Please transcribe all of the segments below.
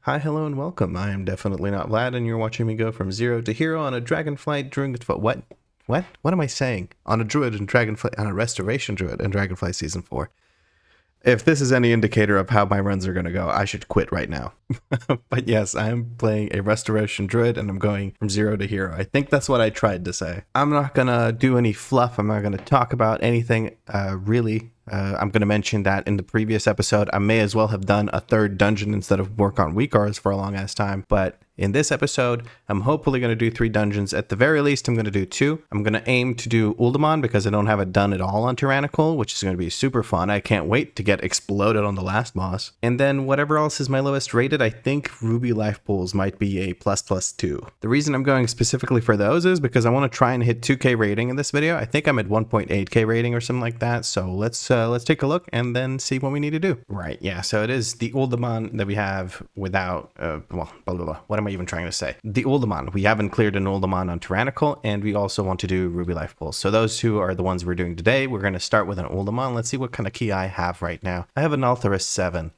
Hi, hello, and welcome. I am definitely not Vlad, and you're watching me go from zero to hero on a Dragonflight Druid. What? What am I saying? On a Druid and Dragonflight, on a Restoration Druid and Dragonflight Season 4. If this is any indicator of how my runs are going to go, I should quit right now. But yes, I am playing a Restoration Druid, and I'm going from zero to hero. I think that's what I tried to say. I'm not going to do any fluff. I'm not going to talk about anything, really. I'm going to mention that in the previous episode, I may as well have done a third dungeon instead of work on weak Rs for a long ass time. But in this episode, I'm hopefully going to do 3 dungeons. At the very least, I'm going to do 2. I'm going to aim to do Uldaman because I don't have it done at all on Tyrannical, which is going to be super fun. I can't wait to get exploded on the last boss. And then whatever else is my lowest rated, I think Ruby Life Pools might be a ++2. The reason I'm going specifically for those is because I want to try and hit 2k rating in this video. I think I'm at 1.8k rating or something like that. So let's take a look and then see what we need to do. Right, yeah, so it is the Uldaman that we have without, what am I even trying to say? The Uldaman. We haven't cleared an Uldaman on Tyrannical, and we also want to do Ruby Life Pools. So those 2 are the ones we're doing today. We're going to start with an Uldaman. Let's see what kind of key I have right now. I have an Altharis 7.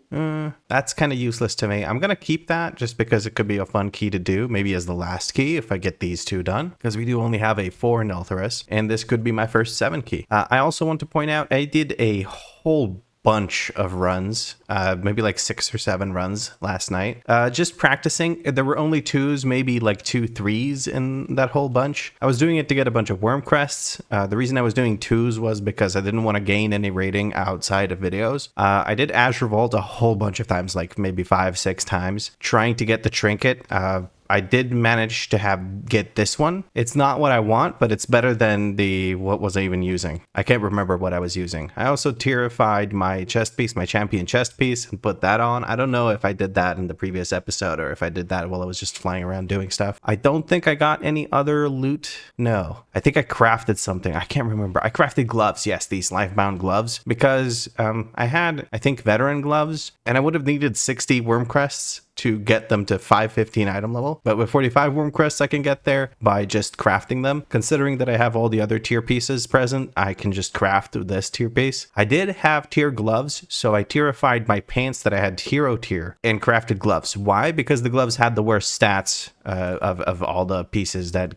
That's kind of useless to me. I'm going to keep that just because it could be a fun key to do, maybe as the last key if I get these 2 done, because we do only have a 4 in Altharis, and this could be my first 7 key. I also want to point out I did a whole bunch of runs, maybe like 6 or 7 runs last night, just practicing. There were only 2s, maybe like 2 3s in that whole bunch. I was doing it to get a bunch of worm crests. The reason I was doing 2s was because I didn't want to gain any rating outside of videos. I did Azure Vault a whole bunch of times, like maybe 5-6 times, trying to get the trinket. I did manage to get this one. It's not what I want, but it's better than what was I even using? I can't remember what I was using. I also tierified my chest piece, my champion chest piece, and put that on. I don't know if I did that in the previous episode or if I did that while I was just flying around doing stuff. I don't think I got any other loot. No, I think I crafted something. I can't remember. I crafted gloves. Yes, these Lifebound gloves, because I had, I think, veteran gloves, and I would have needed 60 worm crests to get them to 515 item level, but with 45 worm crests I can get there by just crafting them. Considering that I have all the other tier pieces present, I can just craft this tier piece. I did have tier gloves, so I tierified my pants that I had hero tier and crafted gloves. Why? Because the gloves had the worst stats of all the pieces that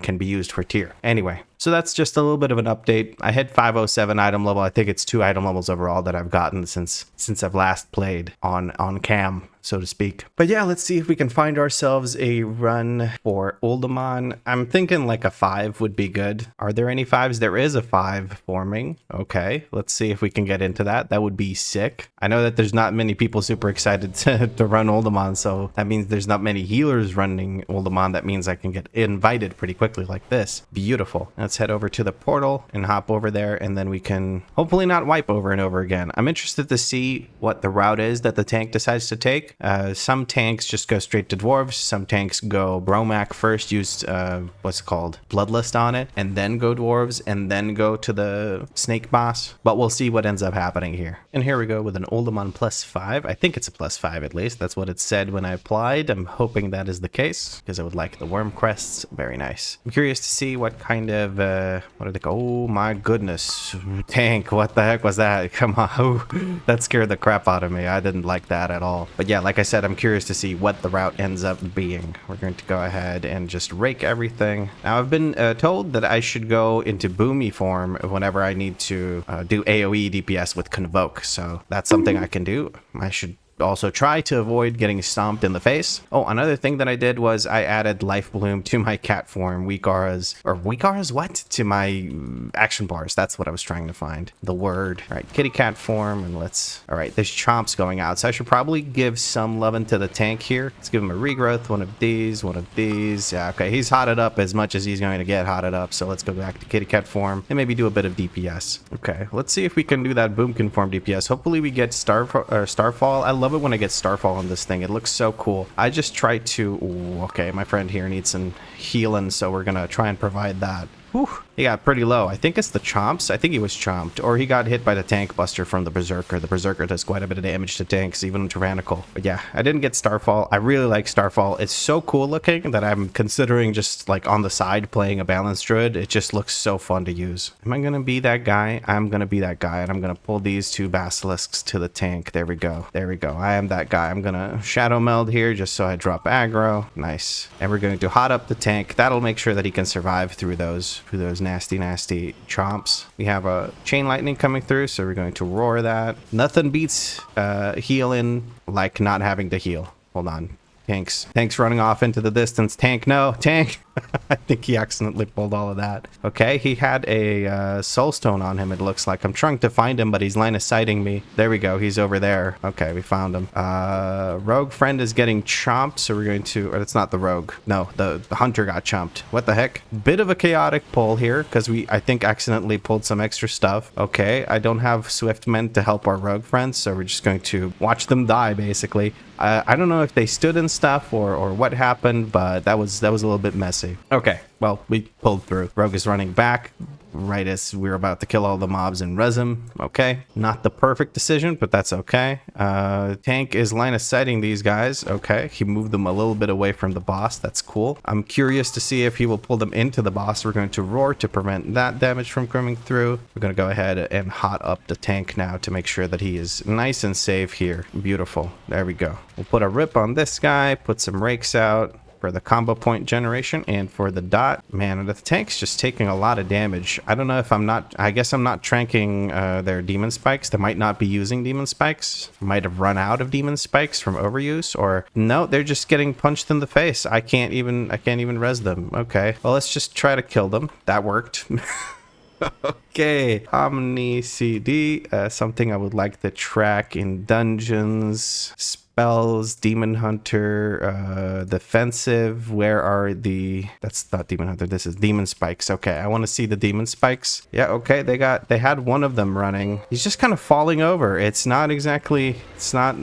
can be used for tier. Anyway, so that's just a little bit of an update. I hit 507 item level. I think it's 2 item levels overall that I've gotten since I've last played on cam, so to speak. But yeah, let's see if we can find ourselves a run for Uldaman. I'm thinking like a 5 would be good. Are there any 5s? There is a 5 forming. Okay, let's see if we can get into that. That would be sick. I know that there's not many people super excited to run Uldaman, so that means there's not many healers running Uldaman. That means I can get invited pretty quickly like this. Beautiful. Let's head over to the portal and hop over there, and then we can hopefully not wipe over and over again. I'm interested to see what the route is that the tank decides to take. Some tanks just go straight to dwarves. Some tanks go Bromac first, use what's it called, Bloodlust on it, and then go dwarves, and then go to the snake boss. But we'll see what ends up happening here. And here we go with an Uldaman +5. I think it's a +5 at least. That's what it said when I applied. I'm hoping that is the case, because I would like the worm crests. Very nice. I'm curious to see what kind of what did they go? Oh my goodness, tank, what the heck was that? Come on. Ooh, that scared the crap out of me. I didn't like that at all. But yeah, like I said, I'm curious to see what the route ends up being. We're going to go ahead and just rake everything. Now, I've been told that I should go into Boomy form whenever I need to do AoE DPS with Convoke, so that's something I can do. I should also try to avoid getting stomped in the face. Oh, another thing that I did was I added Life Bloom to my cat form, weak auras, what? To my action bars. That's what I was trying to find. The word. All right, kitty cat form, and all right, there's chomps going out, so I should probably give some love into the tank here. Let's give him a regrowth, one of these. Yeah, okay, he's hotted up as much as he's going to get hotted up, so let's go back to kitty cat form and maybe do a bit of DPS. Okay, let's see if we can do that Boomkin form DPS. Hopefully we get Starfall. I love it when I get Starfall on this thing. It looks so cool. I just tried to... Ooh, okay, my friend here needs some healing, so we're gonna try and provide that. Whew. He got pretty low. I think it's the chomps. I think he was chomped. Or he got hit by the tank buster from the Berserker. The Berserker does quite a bit of damage to tanks, even Tyrannical. But yeah, I didn't get Starfall. I really like Starfall. It's so cool looking that I'm considering just like on the side playing a balanced druid. It just looks so fun to use. Am I going to be that guy? I'm going to be that guy. And I'm going to pull these 2 basilisks to the tank. There we go. There we go. I am that guy. I'm going to shadow meld here just so I drop aggro. Nice. And we're going to hot up the tank. That'll make sure that he can survive through those nasty chomps. We have a chain lightning coming through, so we're going to roar that. Nothing beats healing like not having to heal. Hold on. Tank's running off into the distance. Tank, no. Tank. I think he accidentally pulled all of that. Okay, he had a soul stone on him, it looks like. I'm trying to find him, but he's line of sighting me. There we go. He's over there. Okay, we found him. Rogue friend is getting chomped, so we're going to... Or it's not the rogue. No, the hunter got chomped. What the heck? Bit of a chaotic pull here, because we, I think, accidentally pulled some extra stuff. Okay, I don't have swift men to help our rogue friends, so we're just going to watch them die, basically. I don't know if they stood in stuff or what happened, but that was a little bit messy. Okay, well, we pulled through. Rogue is running back right as we were about to kill all the mobs and res him. Okay, not the perfect decision, but that's okay. Tank is line of sighting these guys. Okay, he moved them a little bit away from the boss. That's cool. I'm curious to see if he will pull them into the boss. We're going to roar to prevent that damage from coming through. We're going to go ahead and hot up the tank now to make sure that he is nice and safe here. Beautiful. There we go. We'll put a rip on this guy, put some rakes out for the combo point generation and for the dot. Man, the tank's just taking a lot of damage. I don't know if I guess I'm not tranking their demon spikes. They might not be using demon spikes. Might have run out of demon spikes from overuse, or no, they're just getting punched in the face. I can't even res them. Okay, well, let's just try to kill them. That worked. Okay, Omni CD, something I would like to track in dungeons. Spells, Demon Hunter, defensive. Where are the... That's not Demon Hunter. This is Demon Spikes. Okay, I want to see the Demon Spikes. Yeah, okay, they had one of them running. He's just kind of falling over. It's not exactly... It's not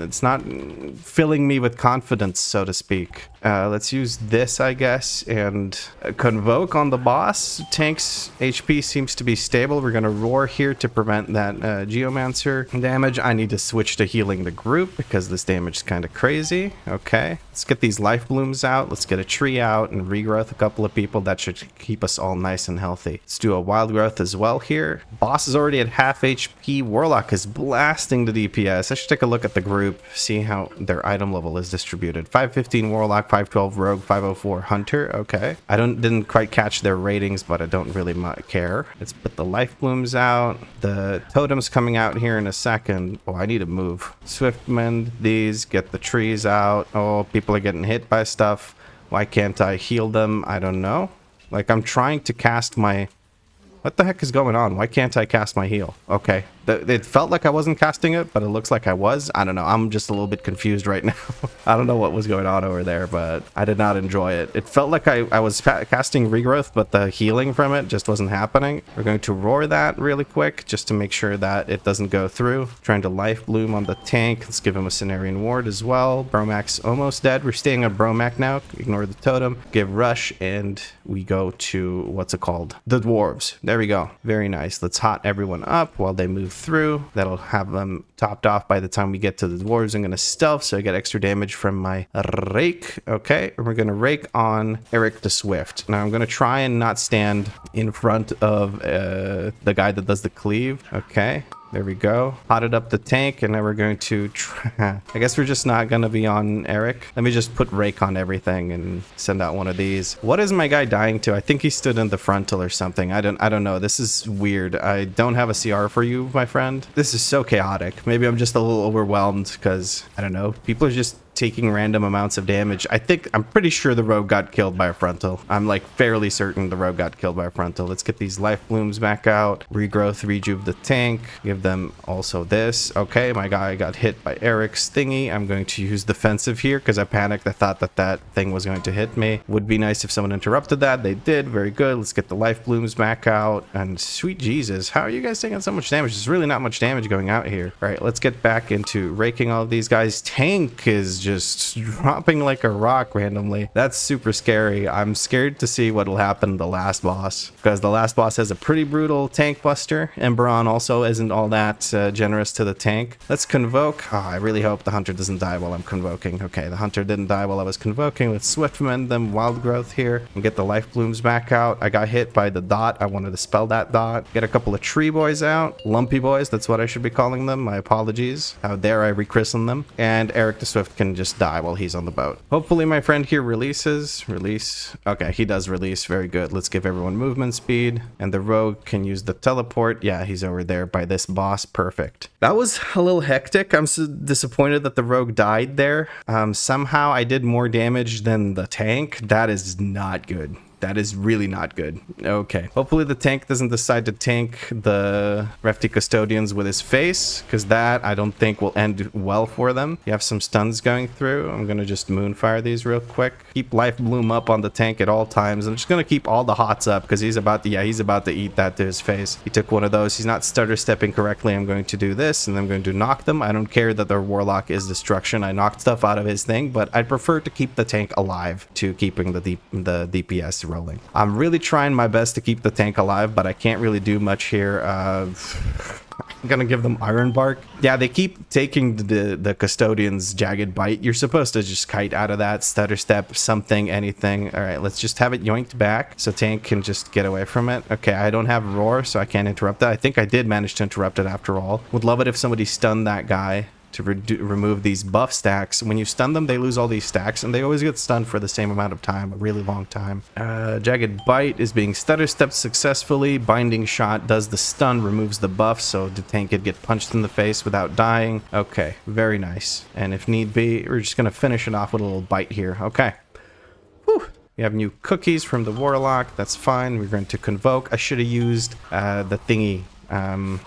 filling me with confidence, so to speak. Let's use this, I guess, and Convoke on the boss. Tank's HP seems to be stable. We're going to roar here to prevent that Geomancer damage. I need to switch to healing the group because this damage is kind of crazy. Okay, let's get these life blooms out. Let's get a tree out and regrowth a couple of people. That should keep us all nice and healthy. Let's do a wild growth as well here. Boss is already at half HP. Warlock is blasting the DPS. I should take a look at the group, see how their item level is distributed. 515 Warlock, 512 Rogue, 504 Hunter. Okay, I didn't quite catch their ratings, but I don't really care. Let's put the life blooms out. The totem's coming out here in a second. Oh, I need to move. Swift mend these, get the trees out. Oh, people are getting hit by stuff. Why can't I heal them? I don't know. Like, I'm trying to cast my... What the heck is going on? Why can't I cast my heal? Okay. It felt like I wasn't casting it, but it looks like I was. I don't know. I'm just a little bit confused right now. I don't know what was going on over there, but I did not enjoy it. It felt like I was casting regrowth, but the healing from it just wasn't happening. We're going to roar that really quick just to make sure that it doesn't go through. Trying to life bloom on the tank. Let's give him a Cenarian Ward as well. Bromac's almost dead. We're staying on Bromac now. Ignore the totem. Give rush, and we go to, what's it called? The dwarves. There we go. Very nice. Let's hot everyone up while they move through. That'll have them topped off by the time we get to the dwarves. I'm going to stealth so I get extra damage from my rake. Okay, and we're going to rake on Eric the Swift. Now I'm going to try and not stand in front of the guy that does the cleave. Okay, there we go. Hotted up the tank, and now we're going to try... I guess we're just not going to be on Eric. Let me just put rake on everything and send out one of these. What is my guy dying to? I think he stood in the frontal or something. I don't know. This is weird. I don't have a CR for you, my friend. This is so chaotic. Maybe I'm just a little overwhelmed because, I don't know, people are just taking random amounts of damage. I'm pretty sure the rogue got killed by a frontal. I'm like fairly certain the rogue got killed by a frontal. Let's get these life blooms back out. Regrowth, rejuve the tank. Give them also this. Okay, my guy got hit by Eric's thingy. I'm going to use defensive here because I panicked. I thought that thing was going to hit me. Would be nice if someone interrupted that. They did. Very good. Let's get the life blooms back out. And sweet Jesus, how are you guys taking so much damage? There's really not much damage going out here. All right, let's get back into raking all of these guys. Tank is just just dropping like a rock randomly. That's super scary. I'm scared to see what'll happen to the last boss, because the last boss has a pretty brutal tank buster, and Baron also isn't all that generous to the tank. Let's convoke. Oh, I really hope the hunter doesn't die while I'm convoking. Okay, the hunter didn't die while I was convoking. Let's Swiftmend them Wild Growth here and get the life blooms back out. I got hit by the dot. I wanted to spell that dot. Get a couple of tree boys out. Lumpy boys, that's what I should be calling them. My apologies. How dare I rechristen them. And Eric the Swift can just die while he's on the boat. Hopefully my friend here releases. Release. Okay, he does release. Very good. Let's give everyone movement speed. And the rogue can use the teleport. Yeah, he's over there by this boss. Perfect. That was a little hectic. I'm so disappointed that the rogue died there. Somehow I did more damage than the tank. That is not good. That is really not good. Okay. Hopefully the tank doesn't decide to tank the Refty Custodians with his face, because that I don't think will end well for them. You have some stuns going through. I'm going to just Moonfire these real quick. Keep Life Bloom up on the tank at all times. I'm just going to keep all the hots up, because he's about to eat that to his face. He took one of those. He's not stutter stepping correctly. I'm going to do this, and I'm going to knock them. I don't care that their Warlock is destruction. I knocked stuff out of his thing, but I'd prefer to keep the tank alive to keeping the DPS rolling. I'm really trying my best to keep the tank alive, but I can't really do much here. I'm gonna give them Iron Bark. Yeah, they keep taking the Custodian's Jagged Bite. You're supposed to just kite out of that, stutter step, something, anything. All right, let's just have it yoinked back so tank can just get away from it. Okay, I don't have Roar, so I can't interrupt that. I think I did manage to interrupt it after all. Would love it if somebody stunned that guy to remove these buff stacks. When you stun them, they lose all these stacks, and they always get stunned for the same amount of time, a really long time. Jagged Bite is being stutter stepped successfully. Binding Shot does the stun, removes the buff, so the tank could get punched in the face without dying. Okay, very nice. And if need be, we're just gonna finish it off with a little bite here. Okay. Whew. We have new cookies from the Warlock. That's fine. We're going to convoke. I should have used the thingy.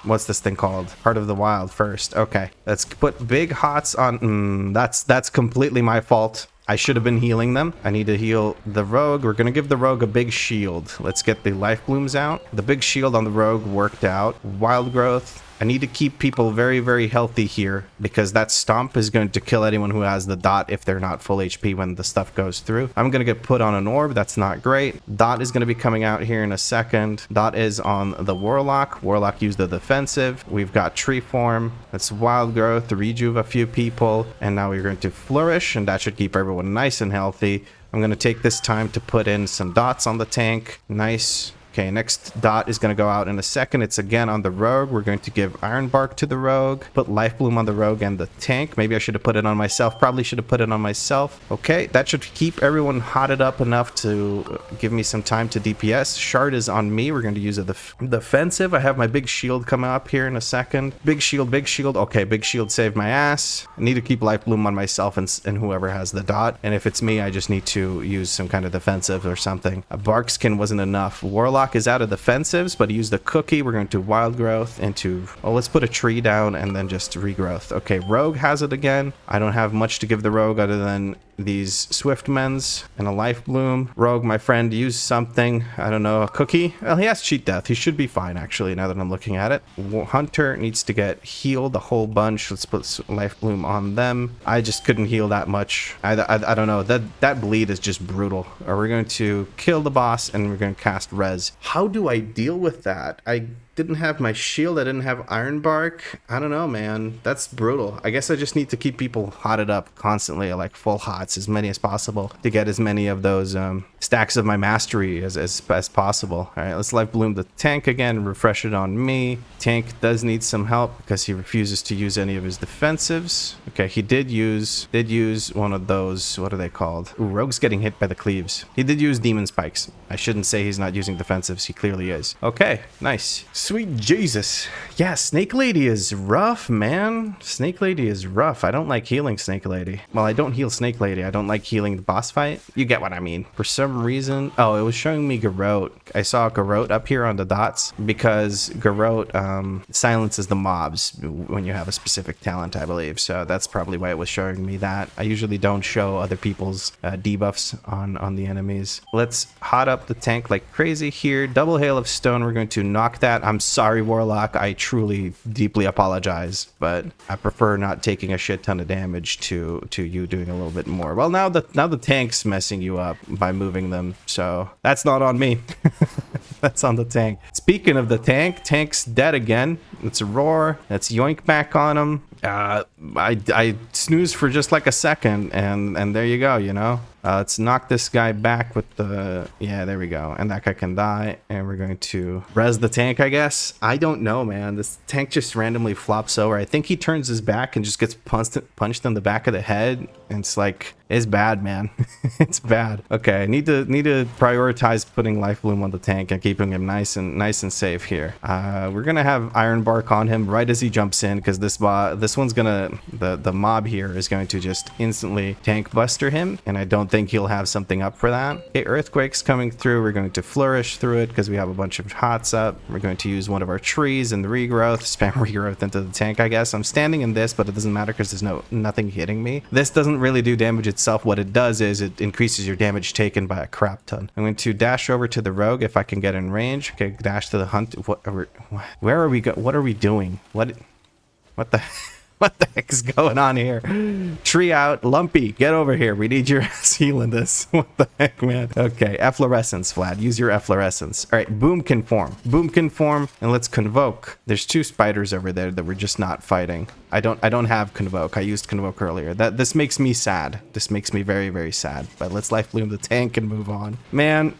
What's this thing called? Heart of the Wild first. Okay, let's put big hots on. That's completely my fault. I should have been healing them. I need to heal the rogue. We're gonna give the rogue a big shield. Let's get the life blooms out. The big shield on the rogue worked out. Wild growth. I need to keep people very, very healthy here, because that stomp is going to kill anyone who has the dot if they're not full HP when the stuff goes through. I'm going to get put on an orb. That's not great. Dot is going to be coming out here in a second. Dot is on the Warlock. Warlock used the defensive. We've got Tree Form. That's Wild Growth to rejuve a few people. And now we're going to Flourish, and that should keep everyone nice and healthy. I'm going to take this time to put in some dots on the tank. Nice. Okay, next dot is going to go out in a second. It's again on the rogue. We're going to give Iron Bark to the rogue. Put Life Bloom on the rogue and the tank. Maybe I should have put it on myself. Probably should have put it on myself. Okay, that should keep everyone hotted up enough to give me some time to DPS. Shard is on me. We're going to use a defensive. I have my big shield coming up here in a second. Big shield, big shield. Okay, big shield saved my ass. I need to keep Life Bloom on myself and whoever has the dot. And if it's me, I just need to use some kind of defensive or something. A Bark Skin wasn't enough. Warlock is out of defensives, but he used a cookie. We're going to Wild Growth into, oh, let's put a tree down and then just regrowth. Okay, Rogue has it again. I don't have much to give the Rogue other than these Swiftmends and a Life Bloom. Rogue, my friend, use something. I don't know, a cookie? Well, he has Cheat Death. He should be fine, actually, now that I'm looking at it. Hunter needs to get healed a whole bunch. Let's put Life Bloom on them. I just couldn't heal that much. I don't know. That bleed is just brutal. We're going to kill the boss, and we're going to cast Res. How do I deal with that? I didn't have my shield. I didn't have Iron Bark. I don't know, man. That's brutal. I guess I just need to keep people hotted up constantly, like full hots, as many as possible, to get as many of those stacks of my mastery as possible. All right, let's Life Bloom the tank again, refresh it on me. Tank does need some help because he refuses to use any of his defensives. Okay, he did use one of those, what are they called? Ooh, Rogue's getting hit by the cleaves. He did use Demon Spikes. I shouldn't say he's not using defensives. He clearly is. Okay, nice. Sweet Jesus. Yeah, Snake Lady is rough, man. Snake Lady is rough. I don't like healing Snake Lady. Well, I don't heal Snake Lady. I don't like healing the boss fight. You get what I mean. For some reason, oh, it was showing me Garrote. I saw Garrote up here on the dots because Garrote silences the mobs when you have a specific talent, I believe. So that's probably why it was showing me that. I usually don't show other people's debuffs on the enemies. Let's hot up the tank like crazy here. Double Hail of Stone. We're going to knock that. I'm sorry, Warlock. I truly, deeply apologize, but I prefer not taking a shit ton of damage to you doing a little bit more. Well, now the tank's messing you up by moving them, so that's not on me. That's on the tank. Speaking of the tank, tank's dead again. It's a roar. Let's yoink back on him. I snoozed for just like a second, and there you go, you know. Let's knock this guy back with the... Yeah, there we go. And that guy can die. And we're going to res the tank, I guess. I don't know, man. This tank just randomly flops over. I think he turns his back and just gets punched in the back of the head. And it's like... It's bad, man. It's bad. Okay, I need to prioritize putting Life Bloom on the tank and keeping him nice and safe here. We're gonna have Iron Bark on him right as he jumps in, because this one's gonna... The mob here is going to just instantly tank buster him, and I don't think he'll have something up for that. Okay, Earthquake's coming through. We're going to flourish through it because we have a bunch of hots up. We're going to use one of our trees and the regrowth, spam regrowth into the tank, I guess. I'm standing in this, but it doesn't matter because there's nothing hitting me. This doesn't really do damage itself. What it does is it increases your damage taken by a crap ton. I'm going to dash over to the rogue if I can get in range. Okay, dash to the hunt. Where are we go? What are we doing? What the what the heck is going on here? Tree out. Lumpy, get over here. We need your ass healing this. What the heck, man? Okay, efflorescence, Vlad. Use your efflorescence. All right, boom can form. Boom can form, and let's convoke. There's 2 spiders over there that we're just not fighting. I don't have convoke. I used convoke earlier. This makes me sad. This makes me very, very sad. But let's Life Bloom the tank and move on. Man,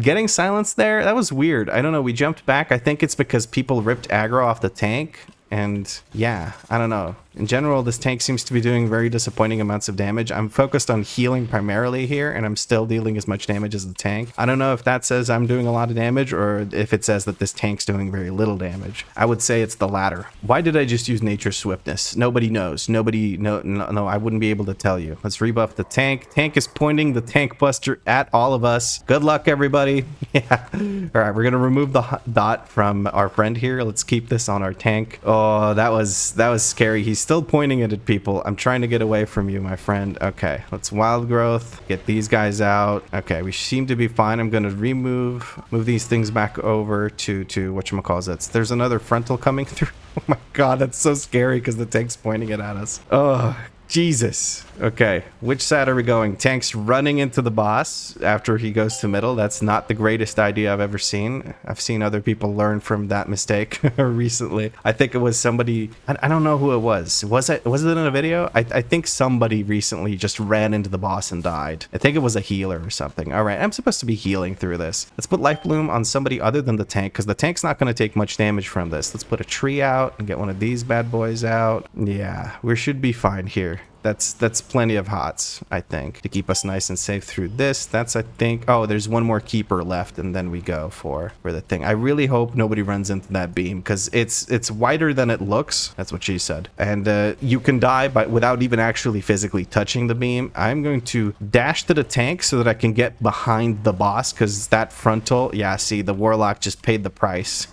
getting silenced there, that was weird. I don't know. We jumped back. I think it's because people ripped aggro off the tank. And yeah, I don't know. In general, this tank seems to be doing very disappointing amounts of damage. I'm focused on healing primarily here, and I'm still dealing as much damage as the tank. I don't know if that says I'm doing a lot of damage or if it says that this tank's doing very little damage. I would say it's the latter. Why did I just use Nature's Swiftness? Nobody knows. No, I wouldn't be able to tell you. Let's rebuff the tank. Tank is pointing the tank buster at all of us. Good luck, everybody. Yeah. All right, we're going to remove the dot from our friend here. Let's keep this on our tank. Oh, that was scary. He's still pointing it at people. I'm trying to get away from you, my friend. Okay, let's wild growth. Get these guys out. Okay, we seem to be fine. I'm going to move these things back over to whatchamacallit. There's another frontal coming through. Oh my god, that's so scary because the tank's pointing it at us. Oh, Jesus. Okay, which side are we going? Tank's running into the boss after he goes to middle. That's not the greatest idea I've ever seen. I've seen other people learn from that mistake recently. I think it was somebody, I don't know who it was. Was it in a video? I think somebody recently just ran into the boss and died. I think it was a healer or something. All right, I'm supposed to be healing through this. Let's put Life Bloom on somebody other than the tank, because the tank's not going to take much damage from this. Let's put a tree out and get one of these bad boys out. Yeah, we should be fine here. That's plenty of hots, I think, to keep us nice and safe through this. That's, I think... Oh, there's one more keeper left, and then we go for the thing. I really hope nobody runs into that beam, because it's wider than it looks. That's what she said. And you can die without even actually physically touching the beam. I'm going to dash to the tank so that I can get behind the boss, because that frontal... Yeah, see, the Warlock just paid the price.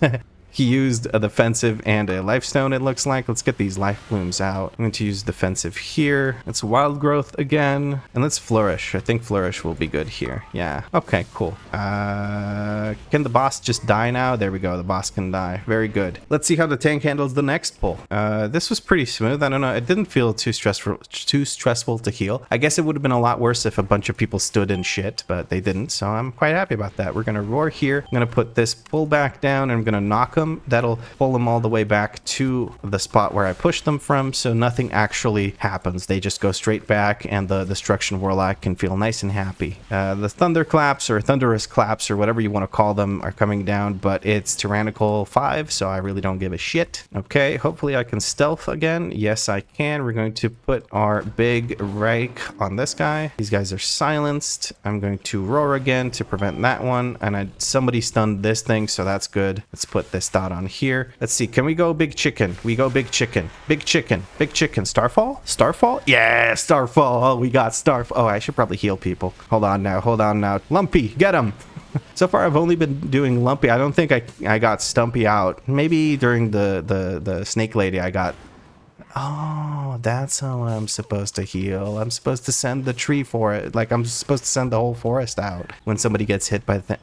He used a defensive and a lifestone, it looks like. Let's get these life blooms out. I'm going to use defensive here. Let's wild growth again. And let's flourish. I think flourish will be good here. Yeah. Okay, cool. Can the boss just die now? There we go. The boss can die. Very good. Let's see how the tank handles the next pull. This was pretty smooth. I don't know. It didn't feel too stressful to heal. I guess it would have been a lot worse if a bunch of people stood in shit, but they didn't. So I'm quite happy about that. We're going to roar here. I'm going to put this pull back down, and I'm going to knock them. That'll pull them all the way back to the spot where I pushed them from, so nothing actually happens. They just go straight back, and the Destruction Warlock can feel nice and happy. The Thunderclaps or Thunderous Claps or whatever you want to call them are coming down, but it's Tyrannical 5, so I really don't give a shit. Okay, hopefully I can stealth again. Yes, I can. We're going to put our big rake on this guy. These guys are silenced. I'm going to roar again to prevent that one, and somebody stunned this thing, so that's good. Let's put this dot on here. Let's see. Can we go big chicken? We go big chicken. Big chicken. Big chicken. Starfall? Starfall? Yeah, Starfall. Oh, we got Starfall. Oh, I should probably heal people. Hold on now. Hold on now. Lumpy, get him. So far, I've only been doing Lumpy. I don't think I got Stumpy out. Maybe during the Snake Lady, I got... Oh, that's how I'm supposed to heal. I'm supposed to send the tree for it. Like, I'm supposed to send the whole forest out when somebody gets hit by the thing.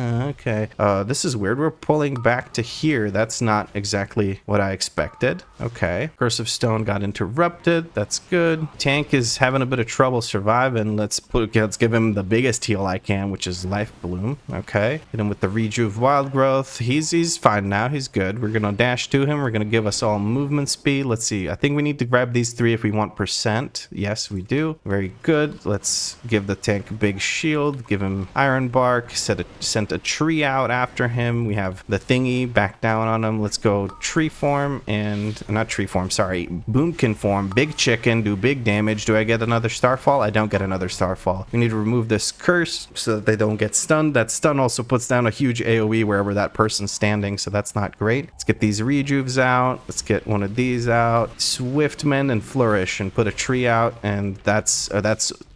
Okay. This is weird. We're pulling back to here. That's not exactly what I expected. Okay. Curse of Stone got interrupted. That's good. Tank is having a bit of trouble surviving. Let's give him the biggest heal I can, which is Life Bloom. Okay. Hit him with the Rejuve Wild Growth. He's fine now. He's good. We're gonna dash to him. We're gonna give us all movement speed. Let's see. I think we need to grab these 3 if we want percent. Yes, we do. Very good. Let's give the tank a big shield. Give him Iron Bark. Sent a tree out after him. We have the thingy back down on him. Let's go tree form and not tree form. Sorry, Boomkin form. Big chicken. Do big damage. Do I get another Starfall? I don't get another Starfall. We need to remove this curse so that they don't get stunned. That stun also puts down a huge AoE wherever that person's standing, so that's not great. Let's get these rejuves out. Let's get one of these out. Swiftmend and Flourish and put a tree out, and that's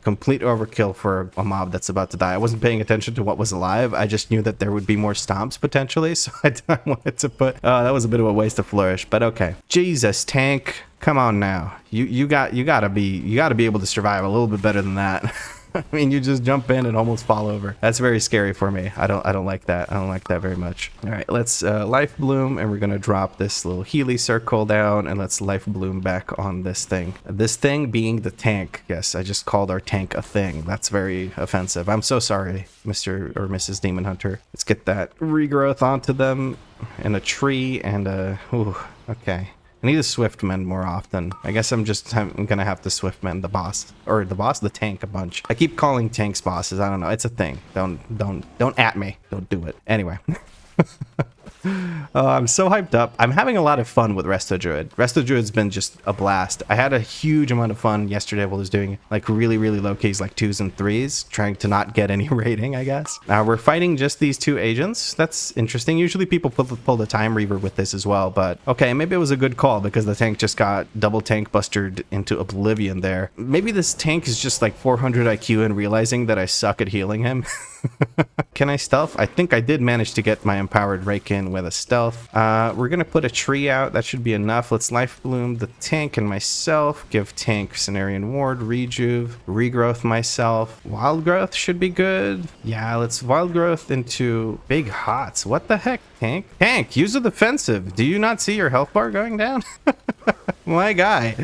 complete overkill for a mob that's about to die. I wasn't paying attention to what was alive. I just knew that there would be more stomps potentially, so I wanted to put that was a bit of a waste of Flourish, but okay. Jesus, tank, come on now. You gotta be able to survive a little bit better than that. I mean, you just jump in and almost fall over. That's very scary for me. I don't like that. I don't like that very much. All right, let's Life Bloom, and we're gonna drop this little Healy circle down, and let's Life Bloom back on this thing. This thing being the tank. Yes, I just called our tank a thing. That's very offensive. I'm so sorry, Mr. or Mrs. Demon Hunter. Let's get that regrowth onto them, and a tree, and okay. I need to Swiftmend more often. I guess I'm gonna have to Swiftmend the boss, the tank a bunch. I keep calling tanks bosses. I don't know. It's a thing. Don't at me. Don't do it. Anyway. I'm so hyped up. I'm having a lot of fun with Resto Druid. Resto Druid's been just a blast. I had a huge amount of fun yesterday while I was doing like really low keys, like 2s and 3s, trying to not get any rating, I guess. We're fighting just these 2 agents. That's interesting. Usually people pull the Time Reaver with this as well, but okay, maybe it was a good call because the tank just got double tank bustered into oblivion there. Maybe this tank is just like 400 IQ and realizing that I suck at healing him. Can I stealth? I think I did manage to get my empowered rake in with a stealth. We're gonna put a tree out. That should be enough. Let's Life Bloom the tank and myself. Give tank Cenarian Ward, Rejuve, Regrowth myself. Wild Growth should be good. Yeah, let's Wild Growth into Big Hots. What the heck, tank? Tank, use the defensive. Do you not see your health bar going down? My guy,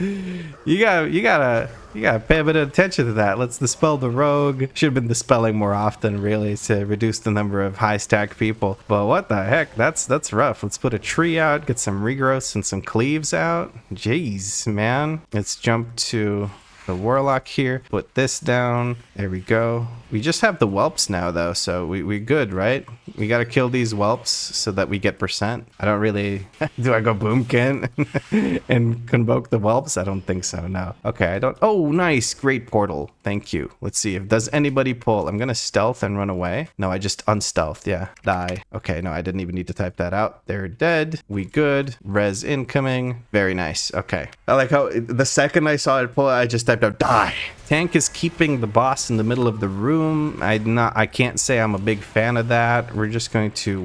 you gotta pay a bit of attention to that. Let's dispel the rogue. Should have been dispelling more often, really, to reduce the number of high stack people. But what the heck? That's rough. Let's put a tree out, get some regrowths and some cleaves out. Jeez, man. Let's jump to the Warlock here. Put this down. There we go. We just have the whelps now, though, so we good, right? We gotta kill these whelps so that we get percent. I don't really... Do I go Boomkin and convoke the whelps? I don't think so, no. Okay, I don't... Oh, nice. Great portal. Thank you. Let's see if... Does anybody pull? I'm gonna stealth and run away. No, I just unstealthed. Yeah, die. Okay, no, I didn't even need to type that out. They're dead. We good. Res incoming. Very nice. Okay. I like how the second I saw it pull, I just typed out die. Tank is keeping the boss in the middle of the room. I can't say I'm a big fan of that. We're just going to...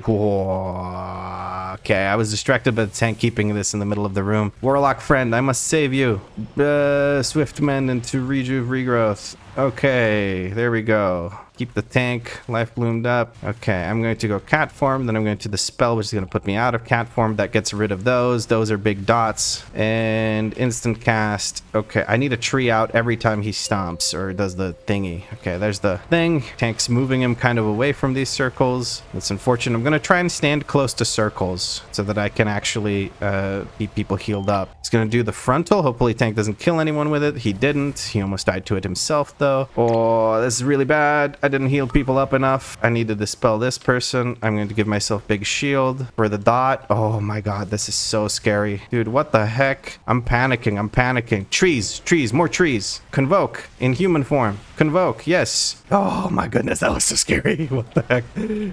Okay, I was distracted by the tank keeping this in the middle of the room. Warlock friend, I must save you. Swiftmend into Rejuve Regrowth. Okay, there we go. Keep the tank life bloomed up. Okay, I'm going to go cat form, then I'm going to dispel, which is going to put me out of cat form. That gets rid of those. Those are big dots. And instant cast. Okay, I need a tree out every time he stomps or does the thingy. Okay, there's the thing. Tank's moving him kind of away from these circles. That's unfortunate. I'm going to try and stand close to circles so that I can actually keep people healed up. He's going to do the frontal. Hopefully tank doesn't kill anyone with it. He didn't. He almost died to it himself, though. Oh, this is really bad. I didn't heal people up enough. I need to dispel this person. I'm going to give myself big shield for the dot. Oh my god, this is so scary. Dude, what the heck? I'm panicking. I'm panicking. Trees, more trees. Convoke in human form. Convoke, yes. Oh my goodness, that was so scary. What the heck?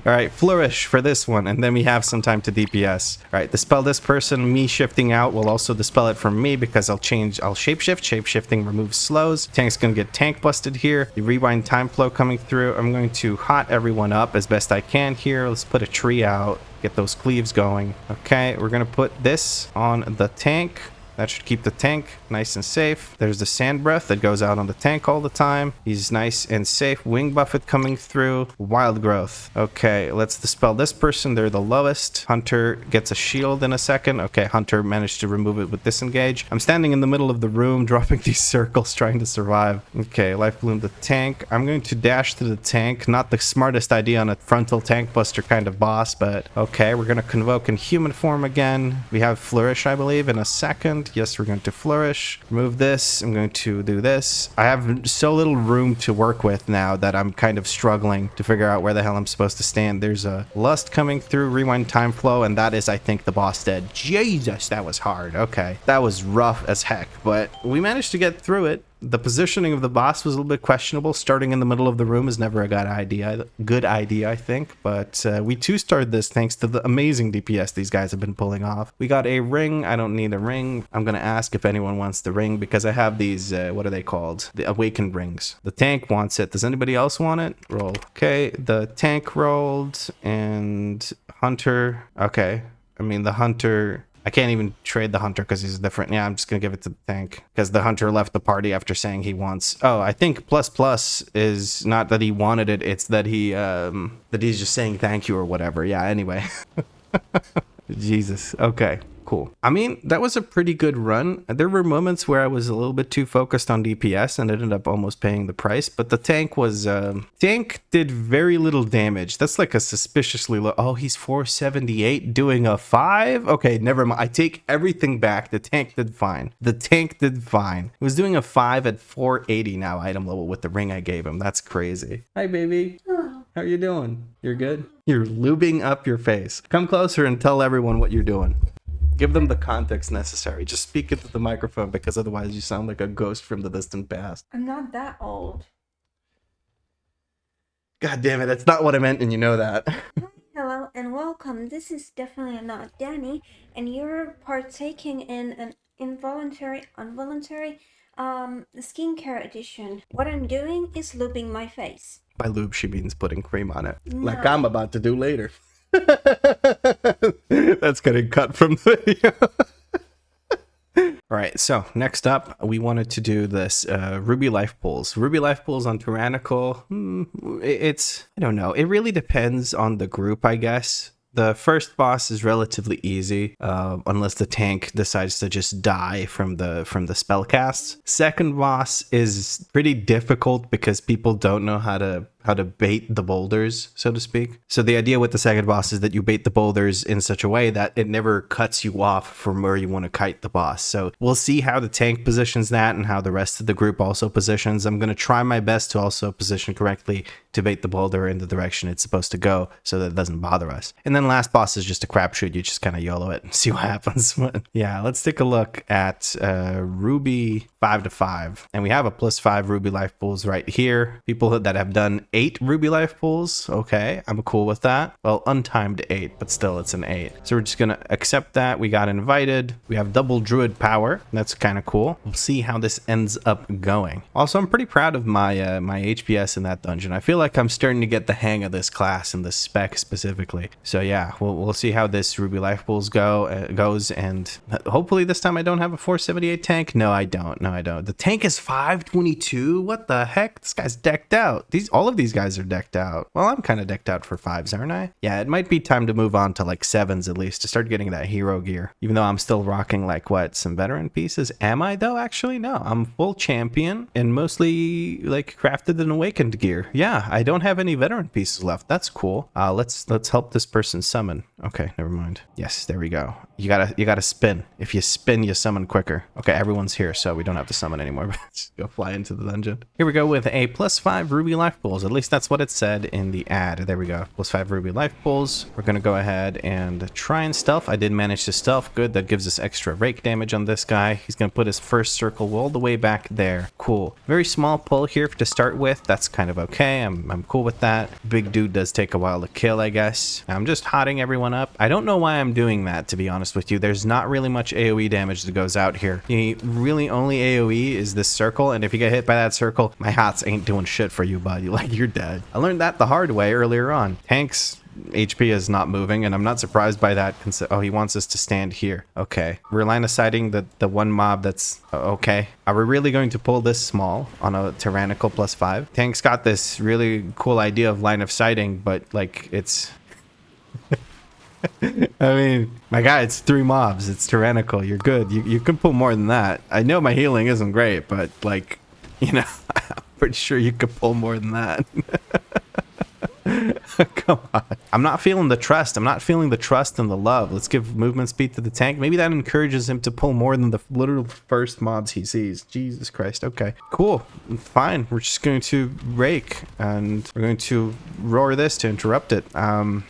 All right, flourish for this one, and then we have some time to DPS. All right, dispel this person. Me shifting out will also dispel it from me because I'll shapeshift. Shapeshifting removes slows. Tank's gonna get tank busted here. The rewind time flow coming through. I'm going to hot everyone up as best I can here. Let's put a tree out. Get those cleaves going. Okay, we're gonna put this on the tank. That should keep the tank nice and safe. There's the Sand Breath that goes out on the tank all the time. He's nice and safe. Wing Buffet coming through. Wild Growth. Okay, let's dispel this person. They're the lowest. Hunter gets a shield in a second. Okay, Hunter managed to remove it with Disengage. I'm standing in the middle of the room, dropping these circles, trying to survive. Okay, Life Bloom the tank. I'm going to dash to the tank. Not the smartest idea on a frontal tank buster kind of boss, but okay, we're going to Convoke in human form again. We have Flourish, I believe, in a second. Yes, we're going to Flourish. Remove this. I'm going to do this. I have so little room to work with now that I'm kind of struggling to figure out where the hell I'm supposed to stand. There's a Lust coming through, Rewind Time Flow, and that is, I think, the boss dead. Jesus, that was hard. Okay, that was rough as heck, but we managed to get through it. The positioning of the boss was a little bit questionable. Starting in the middle of the room is never a good idea, I think. But we two-starred this thanks to the amazing DPS these guys have been pulling off. We got a ring. I don't need a ring. I'm going to ask if anyone wants the ring because I have these, what are they called? The Awakened rings. The tank wants it. Does anybody else want it? Roll. Okay, the tank rolled and Hunter. Okay, I mean the Hunter... I can't even trade the Hunter because he's different. Yeah, I'm just going to give it to the tank because the Hunter left the party after saying he wants... Oh, I think plus is not that he wanted it. It's that he's just saying thank you or whatever. Yeah, anyway. Jesus. Okay. Cool. I mean, that was a pretty good run. There were moments where I was a little bit too focused on DPS and ended up almost paying the price, but the tank was tank did very little damage. That's like a suspiciously low. Oh, he's 478 doing a 5. Okay, never mind. I take everything back. The tank did fine. The tank did fine. He was doing a 5 at 480 now item level with the ring I gave him. That's crazy. Hi, baby. How are you doing? You're good? You're lubing up your face. Come closer and tell everyone what you're doing. Give them the context necessary. Just speak into the microphone because otherwise you sound like a ghost from the distant past. I'm not that old. God damn it, that's not what I meant and you know that. Hello and welcome. This is definitely not Danny and you're partaking in an involuntary, skincare edition. What I'm doing is lubing my face. By lube she means putting cream on it. No. Like I'm about to do later. That's getting cut from the video. All right, so next up, we wanted to do this Ruby Life Pools. Ruby Life Pools on Tyrannical, it's, I don't know. It really depends on the group, I guess. The first boss is relatively easy, unless the tank decides to just die from the spell casts. Second boss is pretty difficult because people don't know how to bait the boulders, so to speak. So the idea with the second boss is that you bait the boulders in such a way that it never cuts you off from where you want to kite the boss. So we'll see how the tank positions that and how the rest of the group also positions. I'm going to try my best to also position correctly to bait the boulder in the direction it's supposed to go so that it doesn't bother us. And then last boss is just a crapshoot. You just kind of YOLO it and see what happens. Yeah, let's take a look at Ruby 5-5. And we have a +5 Ruby Life Pools right here. People that have done 8 Ruby Life Pools. Okay, I'm cool with that. Well, untimed 8, but still it's an 8. So we're just gonna accept that. We got invited. We have double druid power. That's kind of cool. We'll see how this ends up going. Also, I'm pretty proud of my my HPS in that dungeon. I feel like I'm starting to get the hang of this class and the spec specifically. So yeah, we'll see how this Ruby Life Pools goes, and hopefully this time I don't have a 478 tank. No, I don't. No, I don't. The tank is 522. What the heck? This guy's decked out. All of these guys are decked out. Well, I'm kind of decked out for 5s, aren't I? Yeah, it might be time to move on to like 7s at least to start getting that hero gear. Even though I'm still rocking like what, some veteran pieces. Am I though? Actually, no. I'm full champion and mostly like crafted and awakened gear. Yeah, I don't have any veteran pieces left. That's cool. Let's help this person summon. Okay, never mind. Yes, there we go. You gotta spin. If you spin, you summon quicker. Okay, everyone's here, so we don't have to summon anymore. Just go fly into the dungeon. Here we go with a +5 Ruby Life Pools. At least that's what it said in the ad. There we go. +5 Ruby Life Pools. We're gonna go ahead and try and stealth. I did manage to stealth. Good. That gives us extra rake damage on this guy. He's gonna put his first circle all the way back there. Cool. Very small pull here to start with. That's kind of okay. I'm cool with that. Big dude does take a while to kill, I guess. I'm just hotting everyone up. I don't know why I'm doing that, to be honest with you. There's not really much AoE damage that goes out here. The really only AoE is this circle, and if you get hit by that circle, my hots ain't doing shit for you, bud. Like, you're dead. I learned that the hard way earlier on. Tank's HP is not moving, and I'm not surprised by that. Oh, he wants us to stand here. Okay. We're line of sighting the one mob that's... okay. Are we really going to pull this small on a tyrannical +5? Tank's got this really cool idea of line of sighting, but, like, it's... I mean, my guy, it's 3 mobs. It's tyrannical. You're good. You can pull more than that. I know my healing isn't great, but, like, you know, I'm pretty sure you could pull more than that. Come on. I'm not feeling the trust. I'm not feeling the trust and the love. Let's give movement speed to the tank. Maybe that encourages him to pull more than the literal first mobs he sees. Jesus Christ. Okay. Cool. Fine. We're just going to rake and we're going to roar this to interrupt it.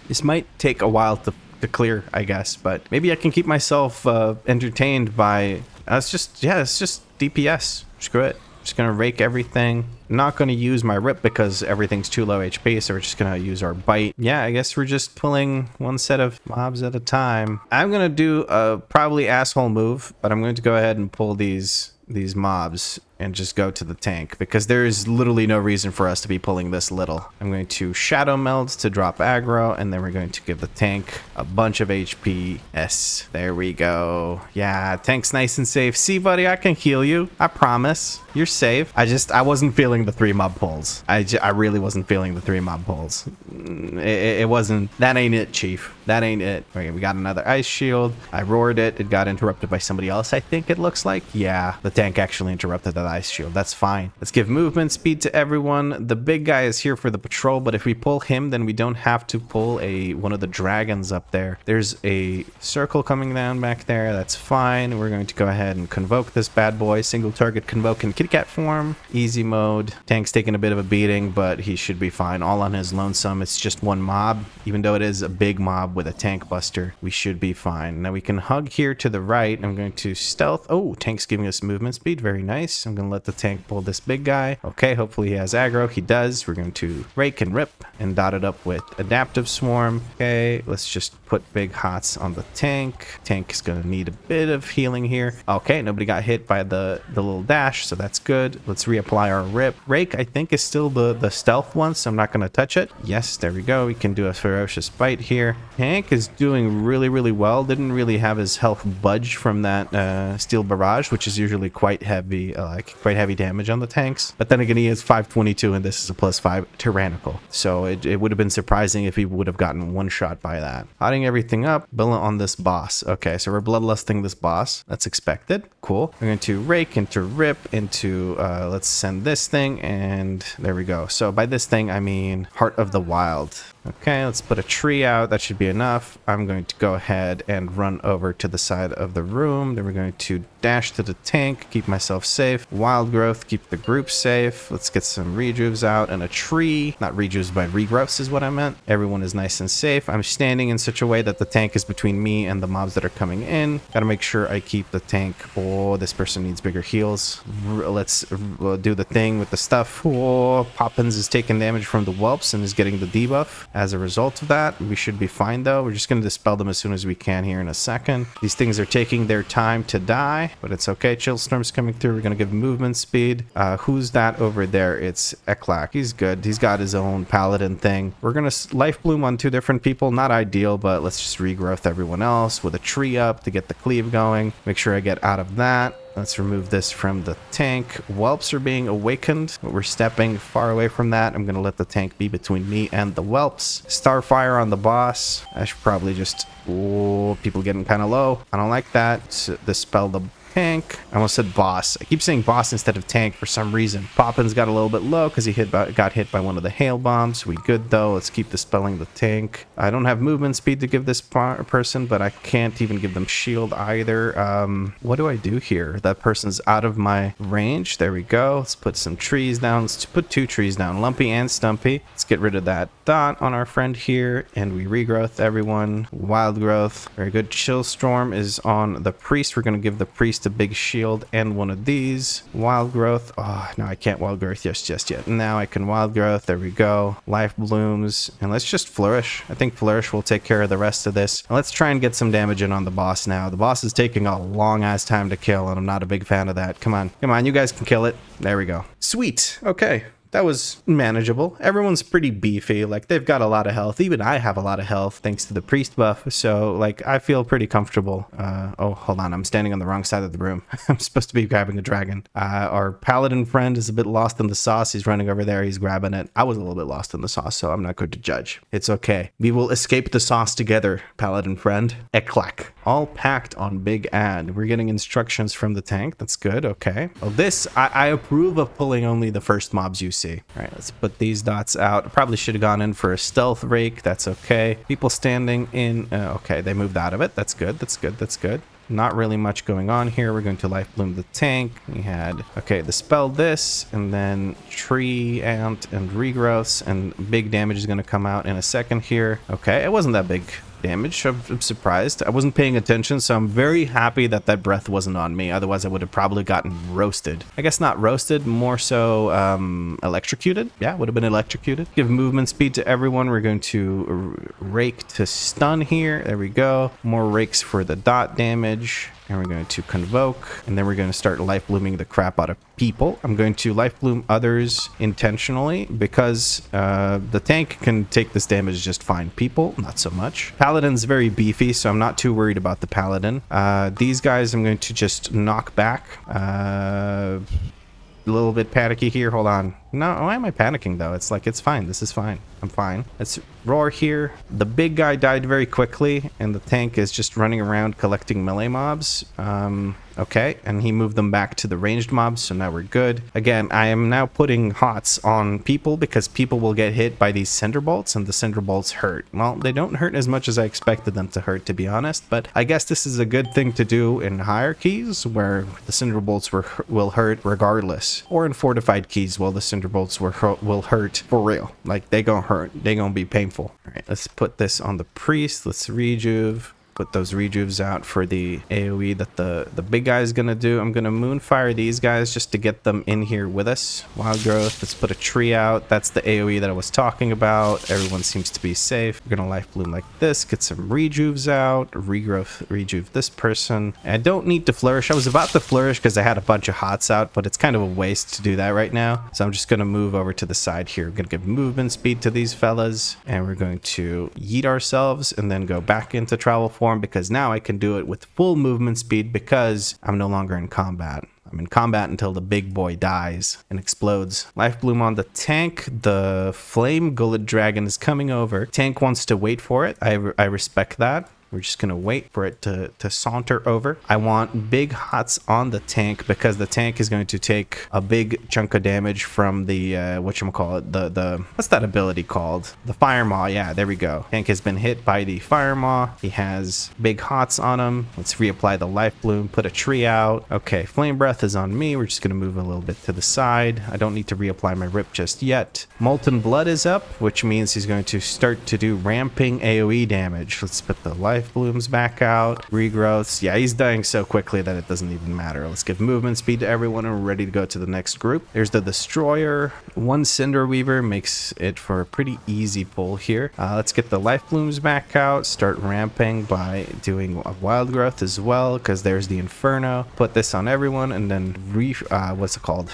This might take a while to clear, I guess, but maybe I can keep myself entertained by... it's just DPS. Screw it. Just gonna rake everything. Not gonna use my rip because everything's too low HP, so we're just gonna use our bite. Yeah, I guess we're just pulling one set of mobs at a time. I'm gonna do a probably asshole move, but I'm going to go ahead and pull these mobs and just go to the tank because there is literally no reason for us to be pulling this little. I'm going to shadow meld to drop aggro, and then we're going to give the tank a bunch of HP. Yes, there we go. Yeah, tank's nice and safe. See, buddy, I can heal you. I promise. You're safe. I wasn't feeling the 3 mob pulls. I really wasn't feeling the 3 mob pulls. It wasn't. That ain't it, chief. That ain't it. Okay, we got another ice shield. I roared it. It got interrupted by somebody else, I think it looks like. Yeah, the tank actually interrupted that ice shield. That's fine. Let's give movement speed to everyone. The big guy is here for the patrol, but if we pull him, then we don't have to pull one of the dragons up there. There's a circle coming down back there. That's fine. We're going to go ahead and convoke this bad boy. Single target convoke in kitty cat form. Easy mode. Tank's taking a bit of a beating, but he should be fine. All on his lonesome. It's just one mob. Even though it is a big mob with a tank buster, we should be fine. Now we can hug here to the right. I'm going to stealth. Oh, tank's giving us movement speed. Very nice. I'm going to let the tank pull this big guy. Okay, hopefully he has aggro. He does. We're going to rake and rip and dot it up with adaptive swarm. Okay, let's just put big hots on the tank. Tank is going to need a bit of healing here. Okay, nobody got hit by the little dash, so that's good. Let's reapply our rip. Rake, I think, is still the stealth one, so I'm not going to touch it. Yes, there we go. We can do a ferocious bite here. Tank is doing really, really well. Didn't really have his health budge from that steel barrage, which is usually quite heavy, quite heavy damage on the tanks. But then again, he is 522, and this is a +5 tyrannical. So it would have been surprising if he would have gotten one shot by that. Hotting everything up, building on this boss. Okay, so we're bloodlusting this boss. That's expected. Cool. We're going to rake into rip into let's send this thing, and there we go. So by this thing, I mean Heart of the Wild. Okay, let's put a tree out. That should be enough. I'm going to go ahead and run over to the side of the room. Then we're going to dash to the tank, keep myself safe. Wild growth, keep the group safe. Let's get some rejuves out and a tree. Not rejuves, but regrowths is what I meant. Everyone is nice and safe. I'm standing in such a way that the tank is between me and the mobs that are coming in. Gotta make sure I keep the tank. Oh, this person needs bigger heals. Let's do the thing with the stuff. Oh, Poppins is taking damage from the whelps and is getting the debuff. As a result of that, we should be fine though. We're just going to dispel them as soon as we can here in a second. These things are taking their time to die, but it's okay. Chillstorm's coming through. We're going to give movement speed. Who's that over there? It's Eklak. He's good. He's got his own paladin thing. We're going to life bloom on 2 different people. Not ideal, but let's just regrowth everyone else with a tree up to get the cleave going. Make sure I get out of that. Let's remove this from the tank. Whelps are being awakened, but we're stepping far away from that. I'm going to let the tank be between me and the whelps. Starfire on the boss. I should probably just... Oh, people getting kind of low. I don't like that. Dispel the tank. I almost said boss. I keep saying boss instead of tank for some reason. Poppins got a little bit low because he got hit by one of the hail bombs. We good though. Let's keep dispelling the tank. I don't have movement speed to give this person, but I can't even give them shield either. What do I do here? That person's out of my range. There we go. Let's put some trees down. Let's put 2 trees down, Lumpy and Stumpy. Let's get rid of that dot on our friend here, and we regrowth everyone. Wild growth. Very good. Chillstorm is on the priest. We're going to give the priest a big shield and one of these. Wild growth. Oh, no, I can't wild growth just yet. Now I can wild growth. There we go. Life blooms. And let's just flourish. I think flourish will take care of the rest of this. And let's try and get some damage in on the boss now. The boss is taking a long ass time to kill, and I'm not a big fan of that. Come on. Come on. You guys can kill it. There we go. Sweet. Okay. that was manageable. Everyone's pretty beefy. Like, they've got a lot of health. Even I have a lot of health thanks to the priest buff. So, like, I feel pretty comfortable. Oh, hold on. I'm standing on the wrong side of the room. I'm supposed to be grabbing a dragon. Our paladin friend is a bit lost in the sauce. He's running over there. He's grabbing it. I was a little bit lost in the sauce, so I'm not going to judge. It's okay. We will escape the sauce together, paladin friend. Eklak. All packed on Big Ad. We're getting instructions from the tank. That's good. Okay. Well, this, I approve of pulling only the first mobs you see. All right, let's put these dots out. I probably should have gone in for a stealth rake. That's okay. People standing in. Okay, they moved out of it. That's good. That's good. That's good. Not really much going on here. We're going to life bloom the tank. We had, okay, dispel this, and then tree ant and regrowths, and big damage is going to come out in a second here. Okay, it wasn't that big damage. I'm surprised. I wasn't paying attention, so I'm very happy that that breath wasn't on me. Otherwise, I would have probably gotten roasted. I guess not roasted, more so electrocuted. Yeah, would have been electrocuted. Give movement speed to everyone. We're going to rake to stun here. There we go. More rakes for the dot damage. And we're going to convoke, and then we're going to start life blooming the crap out of people. I'm going to life bloom others intentionally because the tank can take this damage just fine. People, not so much. Paladin's very beefy, so I'm not too worried about the paladin. These guys I'm going to just knock back. A little bit panicky here. Hold on. No, why am I panicking though? It's like, it's fine. This is fine. I'm fine. Let's roar here. The big guy died very quickly, and the tank is just running around collecting melee mobs. Okay, and he moved them back to the ranged mobs, so now we're good. Again, I am now putting hots on people because people will get hit by these cinder bolts, and the cinder bolts hurt. Well, they don't hurt as much as I expected them to hurt, to be honest, but I guess this is a good thing to do in hierarchies where the cinder bolts will hurt regardless, or in fortified keys, well, the cinder bolts will hurt for real. Like, they gonna hurt. They gonna be painful. All right, let's put this on the priest. Let's rejuve. Put those rejuves out for the AoE that the big guy is gonna do. I'm gonna moonfire these guys just to get them in here with us. Wild growth. Let's put a tree out. That's the AoE that I was talking about. Everyone seems to be safe. We're gonna life bloom like this. Get some rejuves out. Regrowth. Rejuve this person. I don't need to flourish. I was about to flourish because I had a bunch of hots out, but it's kind of a waste to do that right now. So I'm just gonna move over to the side here. We're gonna give movement speed to these fellas, and we're going to yeet ourselves and then go back into travel form, because now I can do it with full movement speed because I'm no longer in combat. I'm in combat until the big boy dies and explodes. Life bloom on the tank. The flame gullet dragon is coming over. Tank wants to wait for it. I respect that. We're just going to wait for it to saunter over. I want big hots on the tank because the tank is going to take a big chunk of damage from the, whatchamacallit, the what's that ability called? The Fire Maw. Yeah, there we go. Tank has been hit by the Fire Maw. He has big hots on him. Let's reapply the Life Bloom, put a tree out. Okay, Flame Breath is on me. We're just going to move a little bit to the side. I don't need to reapply my Rip just yet. Molten Blood is up, which means he's going to start to do ramping AoE damage. Let's put the Life Blooms back out. Regrowths. Yeah, he's dying so quickly that it doesn't even matter. Let's give movement speed to everyone, and we're ready to go to the next group. There's the Destroyer. One Cinder Weaver makes it for a pretty easy pull here. Let's get the Life Blooms back out. Start ramping by doing a Wild Growth as well, because there's the Inferno. Put this on everyone, and then what's it called?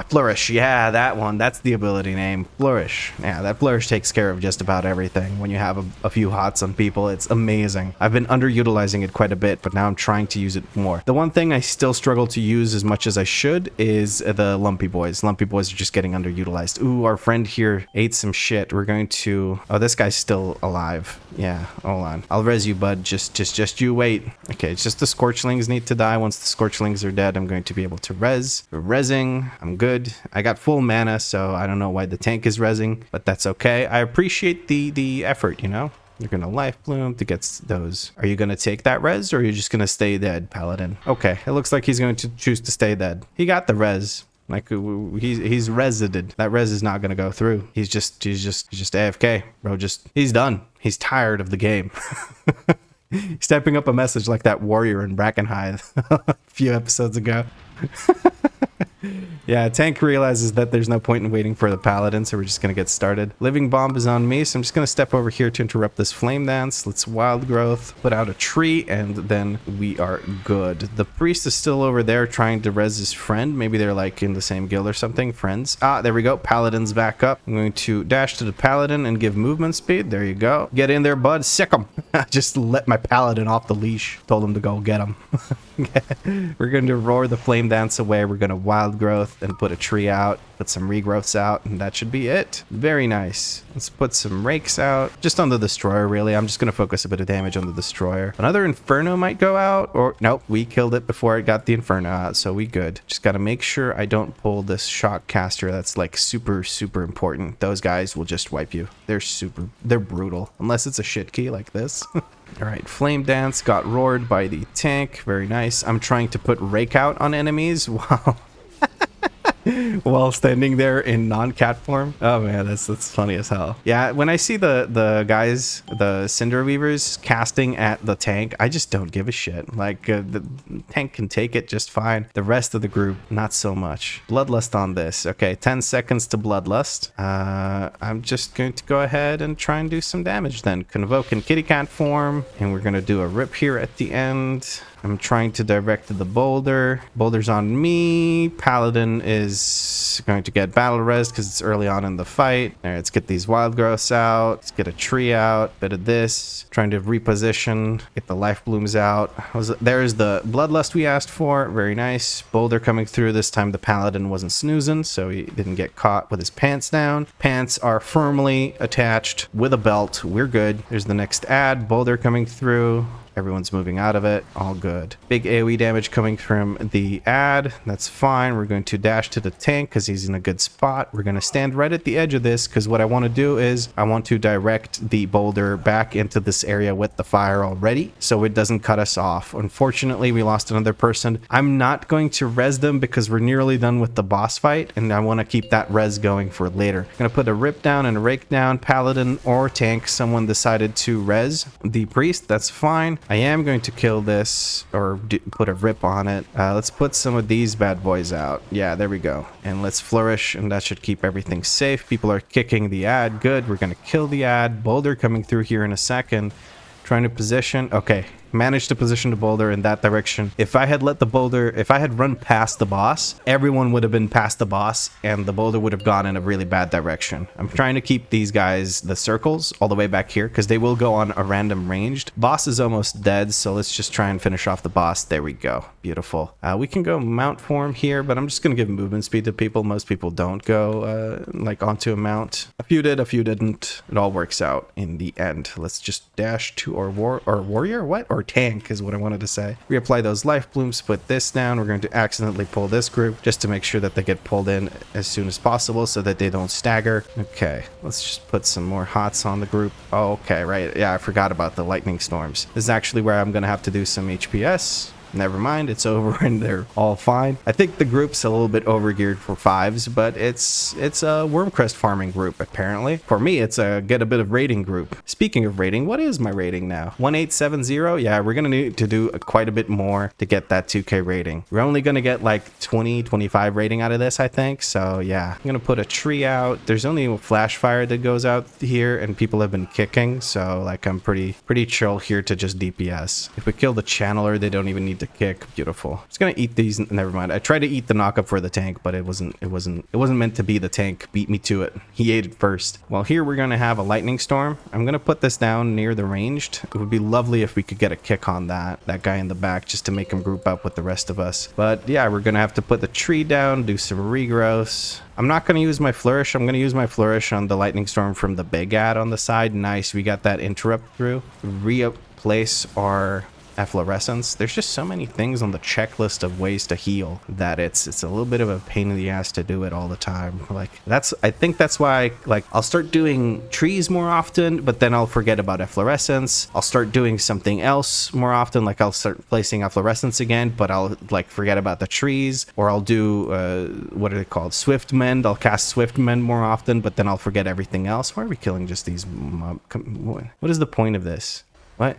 Flourish. Yeah, that one. That's the ability name. Flourish. Yeah, that Flourish takes care of just about everything. When you have a few hots on people, it's amazing. I've been underutilizing it quite a bit, but now I'm trying to use it more. The one thing I still struggle to use as much as I should is the Lumpy Boys. Lumpy Boys are just getting underutilized. Ooh, our friend here ate some shit. We're going to... Oh, this guy's still alive. Yeah, hold on. I'll res you, bud. Just you wait. Okay, it's just the Scorchlings need to die. Once the Scorchlings are dead, I'm going to be able to res. We're resing. I'm good. I got full mana, so I don't know why the tank is rezzing, but that's okay. I appreciate the effort, you know? You're gonna Life Bloom to get those. Are you gonna take that res, or are you just gonna stay dead, Paladin? Okay, it looks like he's going to choose to stay dead. He got the res. Like, he's resided. That res is not gonna go through. He's just AFK, bro. He's done. He's tired of the game. He's typing up a message like that warrior in Brackenhithe a few episodes ago. Yeah, tank realizes that there's no point in waiting for the paladin, so we're just going to get started. Living bomb is on me, so I'm just going to step over here to interrupt this flame dance. Let's wild growth, put out a tree, and then we are good. The priest is still over there trying to res his friend. Maybe they're like in the same guild or something. Friends. Ah, there we go. Paladin's back up. I'm going to dash to the paladin and give movement speed. There you go. Get in there, bud. Sick him. Just let my paladin off the leash. Told him to go get him. We're going to roar the flame dance away. We're going to wild growth and put a tree out, put some regrowths out, and that should be it. Very nice. Let's put some rakes out, just on the destroyer, really. I'm just going to focus a bit of damage on the destroyer. Another inferno might go out, or nope, we killed it before it got the inferno out, so we good. Just got to make sure I don't pull this shock caster. That's like super important. Those guys will just wipe you. They're brutal, unless it's a shit key like this. All right, flame dance got roared by the tank. Very nice. I'm trying to put rake out on enemies while standing there in non-cat form. Oh man, that's funny as hell. Yeah, when I see the guys, the Cinder Weavers casting at the tank, I just don't give a shit. Like the tank can take it just fine. The rest of the group, not so much. Bloodlust on this. Okay, 10 seconds to Bloodlust. I'm just going to go ahead and try and do some damage then. Convoke in kitty cat form, and we're gonna do a rip here at the end. I'm trying to direct the boulder. Boulder's on me. Paladin is going to get battle res because it's early on in the fight. All right, let's get these wild growths out. Let's get a tree out. Bit of this. Trying to reposition. Get the life blooms out. There's the bloodlust we asked for. Very nice. Boulder coming through. This time the paladin wasn't snoozing, so he didn't get caught with his pants down. Pants are firmly attached with a belt. We're good. There's the next ad. Boulder coming through. Everyone's moving out of it. All good. Big AoE damage coming from the ad. That's fine. We're going to dash to the tank because he's in a good spot. We're going to stand right at the edge of this because what I want to do is I want to direct the boulder back into this area with the fire already so it doesn't cut us off. Unfortunately, we lost another person. I'm not going to res them because we're nearly done with the boss fight and I want to keep that res going for later. I'm going to put a rip down and a rake down. Paladin or tank. Someone decided to res the priest. That's fine. I am going to kill this or put a rip on it. Let's put some of these bad boys out. Yeah, there we go. And let's flourish, and that should keep everything safe. People are kicking the ad. Good. We're going to kill the ad. Boulder coming through here in a second. Trying to position. Okay. Managed to position the boulder in that direction. If I had run past the boss, everyone would have been past the boss and the boulder would have gone in a really bad direction. I'm trying to keep these guys, the circles, all the way back here because they will go on a random ranged. Boss is almost dead, so let's just try and finish off the boss. There we go. Beautiful. We can go mount form here, but I'm just going to give movement speed to people. Most people don't go like onto a mount. A few did, a few didn't. It all works out in the end. Let's just dash to our warrior. What? Or tank is what I wanted to say. Reapply those life blooms, put this down. We're going to accidentally pull this group just to make sure that they get pulled in as soon as possible so that they don't stagger. Okay, let's just put some more hots on the group. Oh, okay, right. Yeah, I forgot about the lightning storms. This is actually where I'm going to have to do some HPS. Never mind, it's over and they're all fine. I think the group's a little bit overgeared for 5s, but it's a Wormcrest farming group, apparently. For me, it's a get a bit of rating group. Speaking of rating, what is my rating now? 1870? Yeah, we're gonna need to do quite a bit more to get that 2k rating. We're only gonna get like 25 rating out of this, I think. So yeah, I'm gonna put a tree out. There's only a flash fire that goes out here and people have been kicking. So like I'm pretty chill here to just DPS. If we kill the channeler, they don't even need to kick. Beautiful. Just gonna eat these. Never mind. I tried to eat the knockup for the tank, but it wasn't meant to be. The tank beat me to it. He ate it first. Well, here we're gonna have a lightning storm. I'm gonna put this down near the ranged. It would be lovely if we could get a kick on that guy in the back just to make him group up with the rest of us. But yeah, we're gonna have to put the tree down, do some regrowths. I'm not going to use my flourish. I'm going to use my flourish on the lightning storm from the big ad on the side. Nice. We got that interrupt through. Replace our efflorescence. There's just so many things on the checklist of ways to heal that it's a little bit of a pain in the ass to do it all the time. Like I think that's why like I'll start doing trees more often, but then I'll forget about efflorescence. I'll start doing something else more often, like I'll start placing efflorescence again, but I'll like forget about the trees, or I'll do what are they called, swift mend. I'll cast swift mend more often, but then I'll forget everything else. Why are we killing just these what is the point of this? What?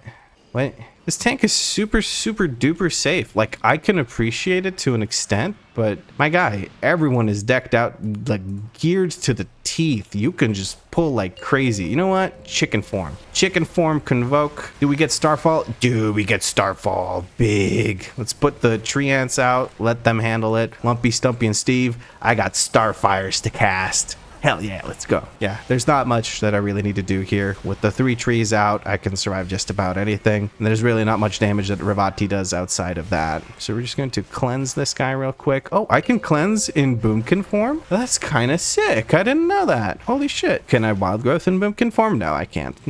Wait, this tank is super, super duper safe. Like, I can appreciate it to an extent, but my guy, everyone is decked out, like, geared to the teeth. You can just pull like crazy. You know what? Chicken form. Chicken form, convoke. Do we get Starfall? Dude, we get Starfall. Big. Let's put the tree ants out. Let them handle it. Lumpy, Stumpy, and Steve. I got Starfires to cast. Hell yeah, let's go. Yeah, there's not much that I really need to do here. With the 3 trees out, I can survive just about anything. And there's really not much damage that Ravati does outside of that. So we're just going to cleanse this guy real quick. Oh, I can cleanse in Boomkin form? That's kind of sick. I didn't know that. Holy shit. Can I wild growth in Boomkin form? No, I can't.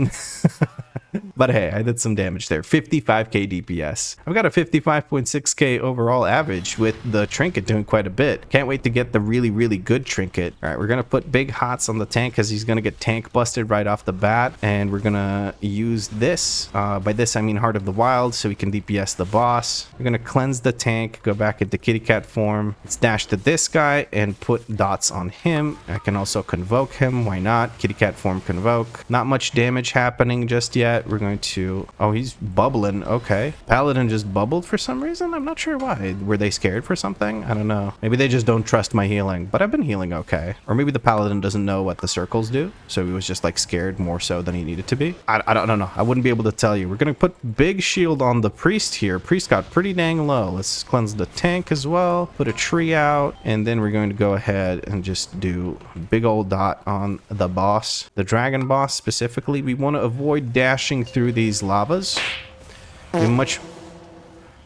But hey, I did some damage there. 55k DPS. I've got a 55.6k overall average with the trinket doing quite a bit. Can't wait to get the really, really good trinket. All right, we're going to put big hots on the tank because he's going to get tank busted right off the bat. And we're going to use this. By this, I mean Heart of the Wild, so we can DPS the boss. We're going to cleanse the tank, go back into kitty cat form. Let's dash to this guy and put dots on him. I can also convoke him. Why not? Kitty cat form convoke. Not much damage happening just yet. We're going to... Oh, he's bubbling. Okay. Paladin just bubbled for some reason. I'm not sure why. Were they scared for something? I don't know. Maybe they just don't trust my healing, but I've been healing okay. Or maybe the Paladin doesn't know what the circles do, so he was just like scared more so than he needed to be. I don't know. I wouldn't be able to tell you. We're going to put big shield on the priest here. Priest got pretty dang low. Let's cleanse the tank as well. Put a tree out, and then we're going to go ahead and just do big old dot on the boss. The dragon boss specifically. We want to avoid dashing through these lavas.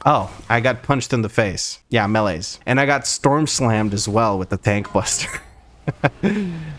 Oh, I got punched in the face. Yeah, melees. And I got storm slammed as well with the tank buster.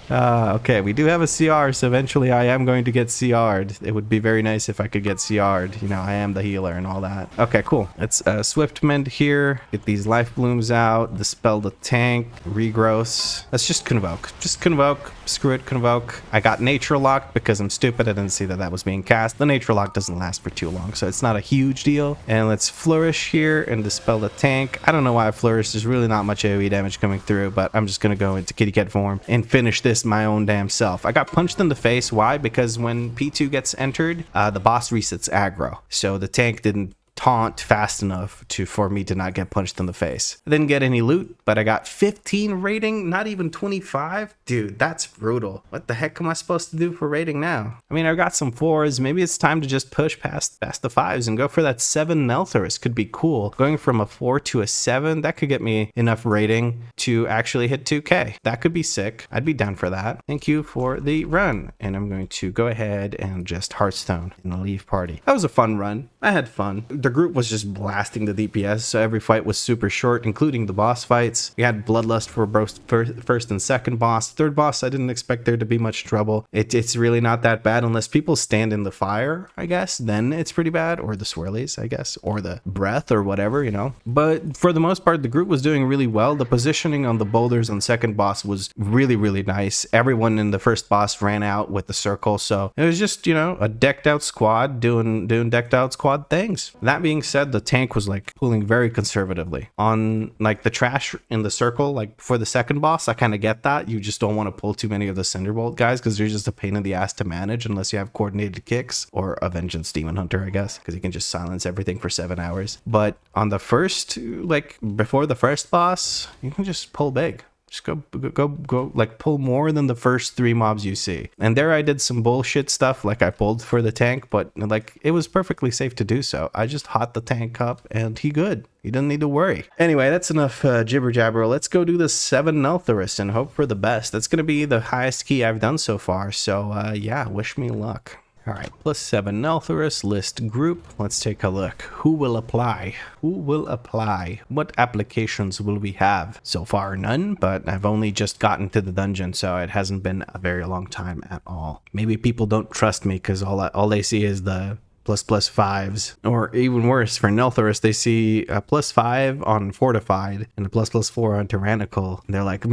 Okay, we do have a CR, so eventually I am going to get CR'd. It would be very nice if I could get CR'd. You know, I am the healer and all that. Okay, cool. Let's swift mend here. Get these life blooms out. Dispel the tank. Regrowths. Let's just convoke. Just convoke. Screw it, convoke. I got nature locked because I'm stupid. I didn't see that that was being cast. The nature lock doesn't last for too long, so it's not a huge deal. And let's flourish here and dispel the tank. I don't know why I flourished. There's really not much AoE damage coming through, but I'm just gonna go into kitty cat form and finish this my own damn self. I got punched in the face. Why? Because when P2 gets entered, the boss resets aggro. So the tank didn't taunt fast enough for me to not get punched in the face. I didn't get any loot, but I got 15 rating, not even 25. Dude, that's brutal. What the heck am I supposed to do for rating now? I mean, I've got some 4s. Maybe it's time to just push past the 5s and go for that 7 Nelthorus. Could be cool. Going from a 4 to a 7, that could get me enough rating to actually hit 2k. That could be sick. I'd be down for that. Thank you for the run. And I'm going to go ahead and just Hearthstone and leave party. That was a fun run. I had fun. The group was just blasting the DPS, so every fight was super short, including the boss fights. We had Bloodlust for both first and second boss. Third boss, I didn't expect there to be much trouble. It's really not that bad unless people stand in the fire, I guess. Then it's pretty bad. Or the swirlies, I guess. Or the breath or whatever, you know. But for the most part, the group was doing really well. The positioning on the boulders on second boss was really, really nice. Everyone in the first boss ran out with the circle, so it was just, you know, a decked out squad doing decked out squad things. That being said, the tank was like pulling very conservatively on like the trash in the circle. Like for the second boss, I kind of get that. You just don't want to pull too many of the Cinderbolt guys because they're just a pain in the ass to manage unless you have coordinated kicks or a Vengeance Demon Hunter, I guess, because you can just silence everything for 7 hours. But on the first, like before the first boss, you can just pull big. Just go, like pull more than the first 3 mobs you see. And there I did some bullshit stuff, like I pulled for the tank, but like it was perfectly safe to do so. I just hot the tank up and he good. You didn't need to worry. Anyway, that's enough jibber jabber. Let's go do the 7 Nelthorus and hope for the best. That's going to be the highest key I've done so far. So yeah, wish me luck. All right, plus 7 Nelthorus, list group. Let's take a look. Who will apply? Who will apply? What applications will we have? So far, none, but I've only just gotten to the dungeon, so it hasn't been a very long time at all. Maybe people don't trust me because all they see is the ++5s, or even worse for Nelthorus, they see a +5 on Fortified and a ++4 on Tyrannical. And they're like,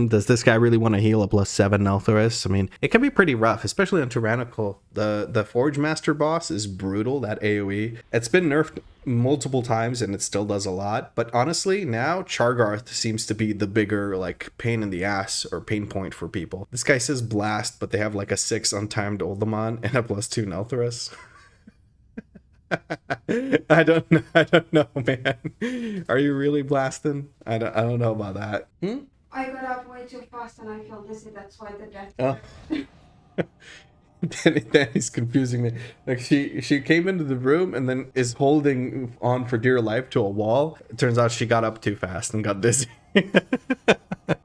does this guy really want to heal a +7 Nelthorus? I mean, it can be pretty rough, especially on Tyrannical. The Forge Master boss is brutal, that AoE. It's been nerfed multiple times and it still does a lot, but honestly now Chargarth seems to be the bigger like pain in the ass or pain point for people. This guy says blast, but they have like a 6 untimed Oldemon and a +2 Nelthorus. I don't know, man. Are you really blasting? I don't know about that. Hmm? I got up way too fast and I feel dizzy. That's why the death. Oh. Danny's confusing me. Like she came into the room and then is holding on for dear life to a wall. It turns out she got up too fast and got dizzy.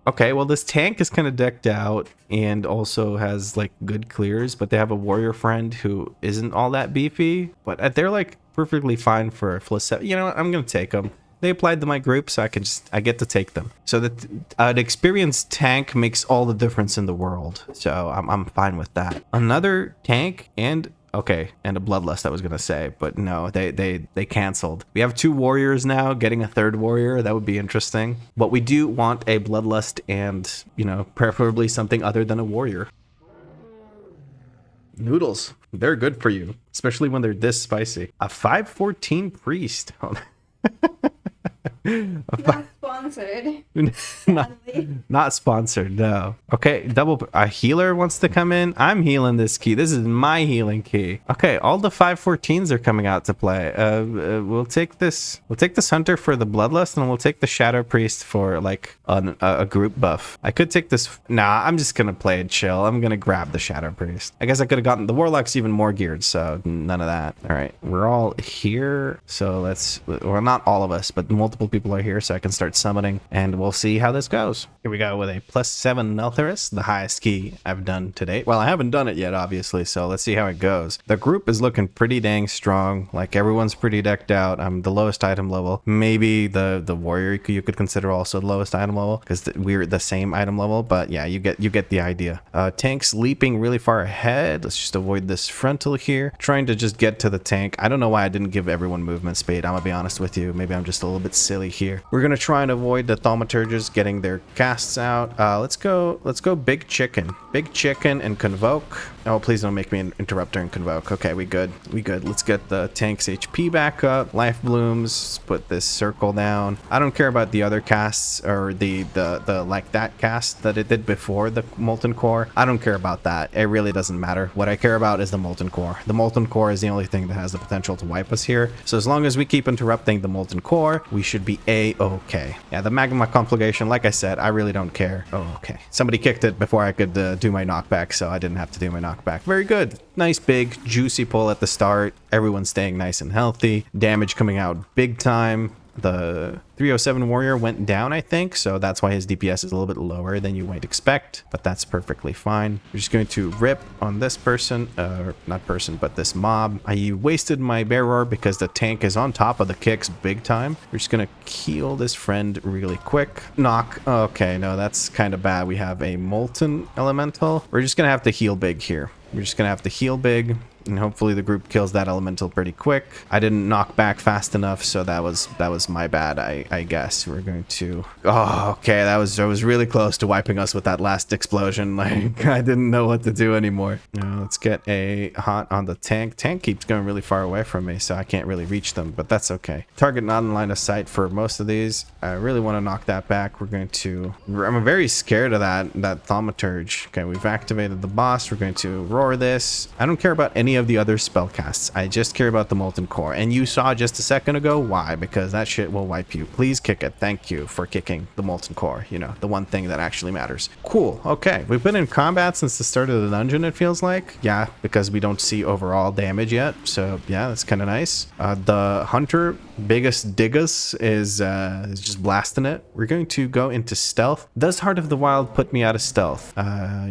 Okay, well this tank is kind of decked out and also has like good clears, but they have a warrior friend who isn't all that beefy, but they're like perfectly fine for a plus 7. You know what? I'm gonna take them. They applied to my group, so I get to take them. So that an experienced tank makes all the difference in the world. So I'm fine with that. Another tank and okay, and a bloodlust I was gonna say, but no, they canceled. We have 2 warriors now. Getting a 3rd warrior, that would be interesting. But we do want a bloodlust and, you know, preferably something other than a warrior. Noodles, they're good for you, especially when they're this spicy. A 514 priest. Not sponsored. Not sponsored, no. Okay, a healer wants to come in. I'm healing this key. This is my healing key. Okay, all the 514s are coming out to play. We'll take this hunter for the bloodlust, and we'll take the shadow priest for like a group buff. I could take this. Nah, I'm just gonna play it chill. I'm gonna grab the shadow priest. I guess I could have gotten the warlock's even more geared, so none of that. All right, we're all here, so well, not all of us, but multiple people are here, so I can start summoning, and we'll see how this goes. Here we go with a +7 Neltharis, the highest key I've done to date. Well, I haven't done it yet, obviously, so let's see how it goes. The group is looking pretty dang strong. Like, everyone's pretty decked out. I'm the lowest item level. Maybe the warrior you could consider also the lowest item level, because we're the same item level, but yeah, you get the idea. Tank's leaping really far ahead. Let's just avoid this frontal here. Trying to just get to the tank. I don't know why I didn't give everyone movement speed. I'm gonna be honest with you. Maybe I'm just a little bit silly here. We're gonna try and avoid the thaumaturges getting their casts out. Let's go big chicken and convoke. Oh, please don't make me interrupt during convoke. Okay, we good. Let's get the tank's HP back up. Life blooms. Put this circle down. I don't care about the other casts or the like that cast that it did before the molten core. I don't care about that. It really doesn't matter. What I care about is the molten core. The molten core is the only thing that has the potential to wipe us here. So as long as we keep interrupting the molten core, we should be a-okay. Yeah, the magma conflagration, like I said, I really don't care. Oh, okay. Somebody kicked it before I could do my knockback, so I didn't have to do my knockback. Very good. Nice big juicy pull at the start. Everyone's staying nice and healthy. Damage coming out big time. The 307 warrior went down, I think, so that's why his DPS is a little bit lower than you might expect, but that's perfectly fine. We're just going to rip on this person, not person, but this mob. I wasted my bearer because the tank is on top of the kicks big time. We're just gonna heal this friend really quick. Knock. Okay, no, that's kind of bad. We have a molten elemental. We're just gonna have to heal big here. We're just gonna have to heal big, and hopefully the group kills that elemental pretty quick. I didn't knock back fast enough, so that was my bad, I guess. We're going to... Oh, okay, I was really close to wiping us with that last explosion. Like, I didn't know what to do anymore. Now, let's get a hot on the tank. Tank keeps going really far away from me, so I can't really reach them, but that's okay. Target not in line of sight for most of these. I really want to knock that back. We're going to... I'm very scared of that thaumaturge. Okay, we've activated the boss. We're going to roar this. I don't care about any of the other spell casts. I just care about the molten core, and you saw just a second ago why, because that shit will wipe you. Please kick it. Thank you for kicking the molten core, you know, the one thing that actually matters. Cool. Okay, we've been in combat since the start of the dungeon, it feels like. Yeah, because we don't see overall damage yet, so yeah, that's kind of nice. The hunter, biggest diggus, is just blasting it. We're going to go into stealth. Does Heart of the Wild put me out of stealth?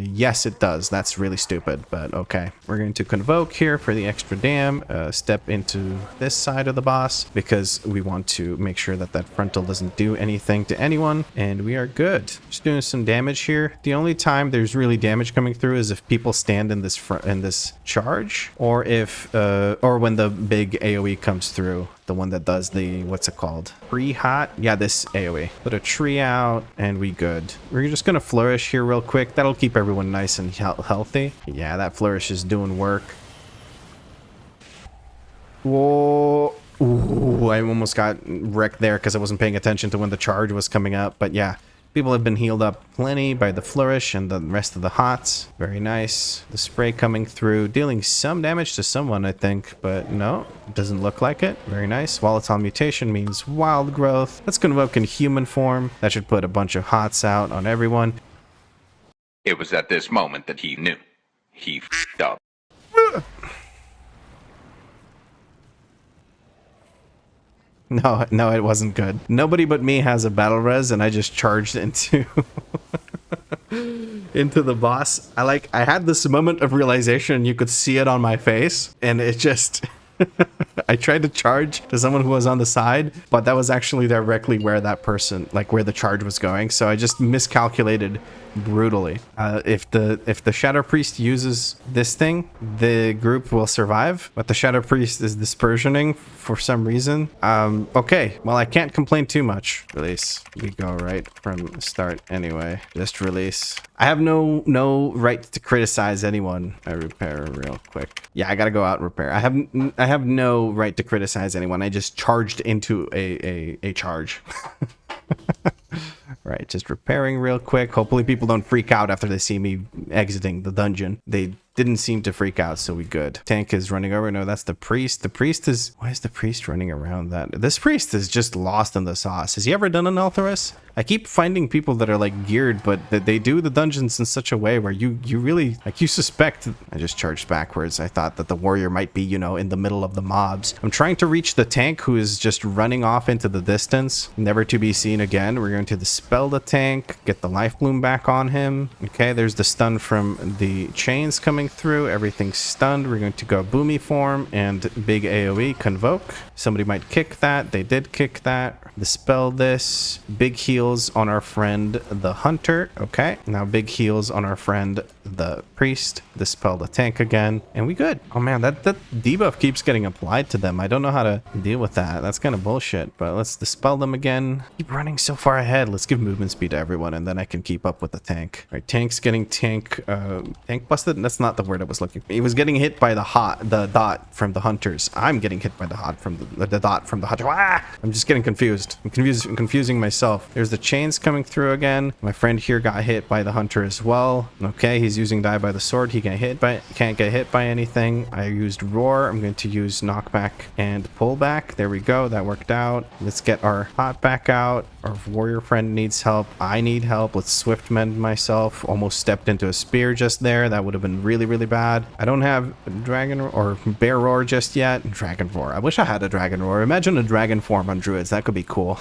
Yes, it does. That's really stupid, but okay. We're going to convoke here for the extra dam. Step into this side of the boss because we want to make sure that that frontal doesn't do anything to anyone, and we are good. Just doing some damage here. The only time there's really damage coming through is if people stand in this charge, or if or when the big AoE comes through. The one that does the, what's it called? Pre-hot? Yeah, this AoE. Put a tree out and we good. We're just gonna flourish here real quick. That'll keep everyone nice and healthy. Yeah, that flourish is doing work. Whoa. Ooh, I almost got wrecked there because I wasn't paying attention to when the charge was coming up. But yeah, People have been healed up plenty by the flourish and the rest of the hots. Very nice. The spray coming through, dealing some damage to someone, I think, but no, it doesn't look like it. Very nice. Volatile mutation means wild growth. Let's convoke in human form. That should put a bunch of hots out on everyone. It was at this moment that he knew. He f***ed up. No, it wasn't good. Nobody but me has a battle res, and I just charged into into the boss. I had this moment of realization, you could see it on my face, and it just I tried to charge to someone who was on the side, but that was actually directly where that person, like where the charge was going, so I just miscalculated brutally. If the Shadow Priest uses this thing, the group will survive, but the Shadow Priest is dispersioning for some reason. Okay, well, I can't complain too much. Release. We go right from the start anyway. Just release. I have no right to criticize anyone. I repair real quick. Yeah, I gotta go out and repair. I have no right to criticize anyone. I just charged into a charge. Right, just repairing real quick. Hopefully people don't freak out after they see me exiting the dungeon. They didn't seem to freak out, so we good. Tank is running over. No, that's the priest. The priest is... Why is the priest running around that? This priest is just lost in the sauce. Has he ever done an Altharis? I keep finding people that are like geared, but that they do the dungeons in such a way where you really, like, you suspect... I just charged backwards. I thought that the warrior might be, you know, in the middle of the mobs. I'm trying to reach the tank who is just running off into the distance, never to be seen again. We're going to dispel the tank, get the life bloom back on him. Okay, there's the stun from the chains coming through. Everything's stunned. We're going to go boomy form and big AoE convoke. Somebody might kick that. They did kick that. Dispel this. Big heals on our friend the hunter. Okay, now big heals on our friend the priest. Dispel the tank again, and we good. Oh man, that debuff keeps getting applied to them. I don't know how to deal with that. That's kind of bullshit, but let's dispel them again. Keep running so far ahead. Let's give movement speed to everyone, and then I can keep up with the tank. All right, tank's getting tank busted. That's not the word I was looking for. He was getting hit by the dot from the hunters. I'm getting hit by the dot from the dot from the hunter. Ah! I'm just getting confused. I'm confusing myself. There's the chains coming through again. My friend here got hit by the hunter as well. Okay, he's using die by the sword. He can't get hit by anything. I used roar. I'm going to use knockback and pullback. There we go. That worked out. Let's get our hot back out. Our warrior friend needs help. I need help. Let's swift mend myself. Almost stepped into a spear just there. That would have been really, really bad. I don't have dragon or bear roar just yet. Dragon roar. I wish I had a dragon roar. Imagine a dragon form on druids. That could be cool.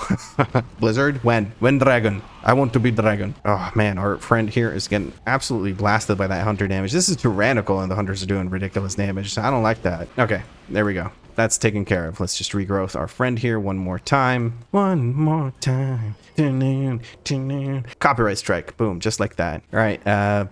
Blizzard? When dragon? I want to be dragon. Oh man, our friend here is getting absolutely blasted by that hunter damage. This is tyrannical and the hunters are doing ridiculous damage. So I don't like that. Okay, there we go. That's taken care of. Let's just regrowth our friend here one more time. One more time. Copyright strike. Boom, just like that. All right,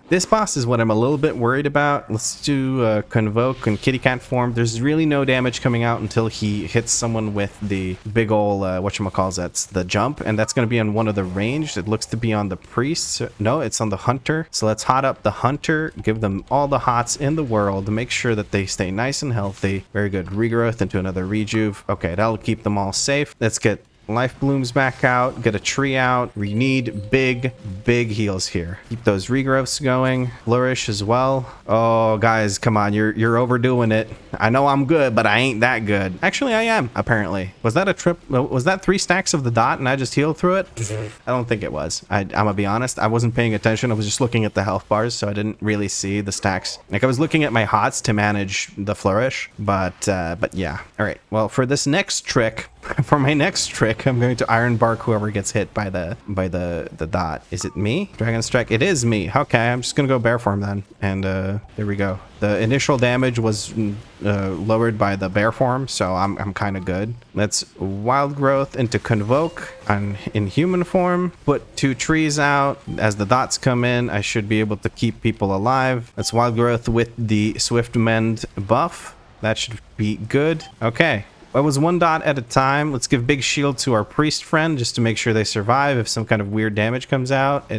this boss is what I'm a little bit worried about. Let's do convoke and kitty cat form. There's really no damage coming out until he hits someone with the big ol' whatchamacallits, the jump, and that's going to be on one of the ranged. It looks to be on the priest. No, it's on the hunter. So let's hot up the hunter, give them all the hots in the world to make sure that they stay nice and healthy. Very good. Regrowth into another rejuve. Okay, that'll keep them all safe. Let's get life blooms back out, get a tree out. We need big heals here. Keep those regrowths going. Flourish as well. Oh guys, come on, you're overdoing it. I know I'm good, but I ain't that good. Actually, I am, apparently. Was that a trip? Was that 3 stacks of the dot and I just healed through it? I don't think it was. I'm gonna be honest, I wasn't paying attention. I was just looking at the health bars, so I didn't really see the stacks. Like, I was looking at my hots to manage the flourish, but yeah. All right, well, for this next trick, for my next trick, I'm going to Iron Bark whoever gets hit by the dot. Is it me? Dragon Strike? It is me. Okay, I'm just gonna go bear form then. And there we go. The initial damage was lowered by the bear form, so I'm kind of good. Let's wild growth into convoke in human form. Put 2 trees out. As the dots come in, I should be able to keep people alive. Let's wild growth with the swift mend buff. That should be good. Okay. It was 1 dot at a time. Let's give big shield to our priest friend just to make sure they survive if some kind of weird damage comes out.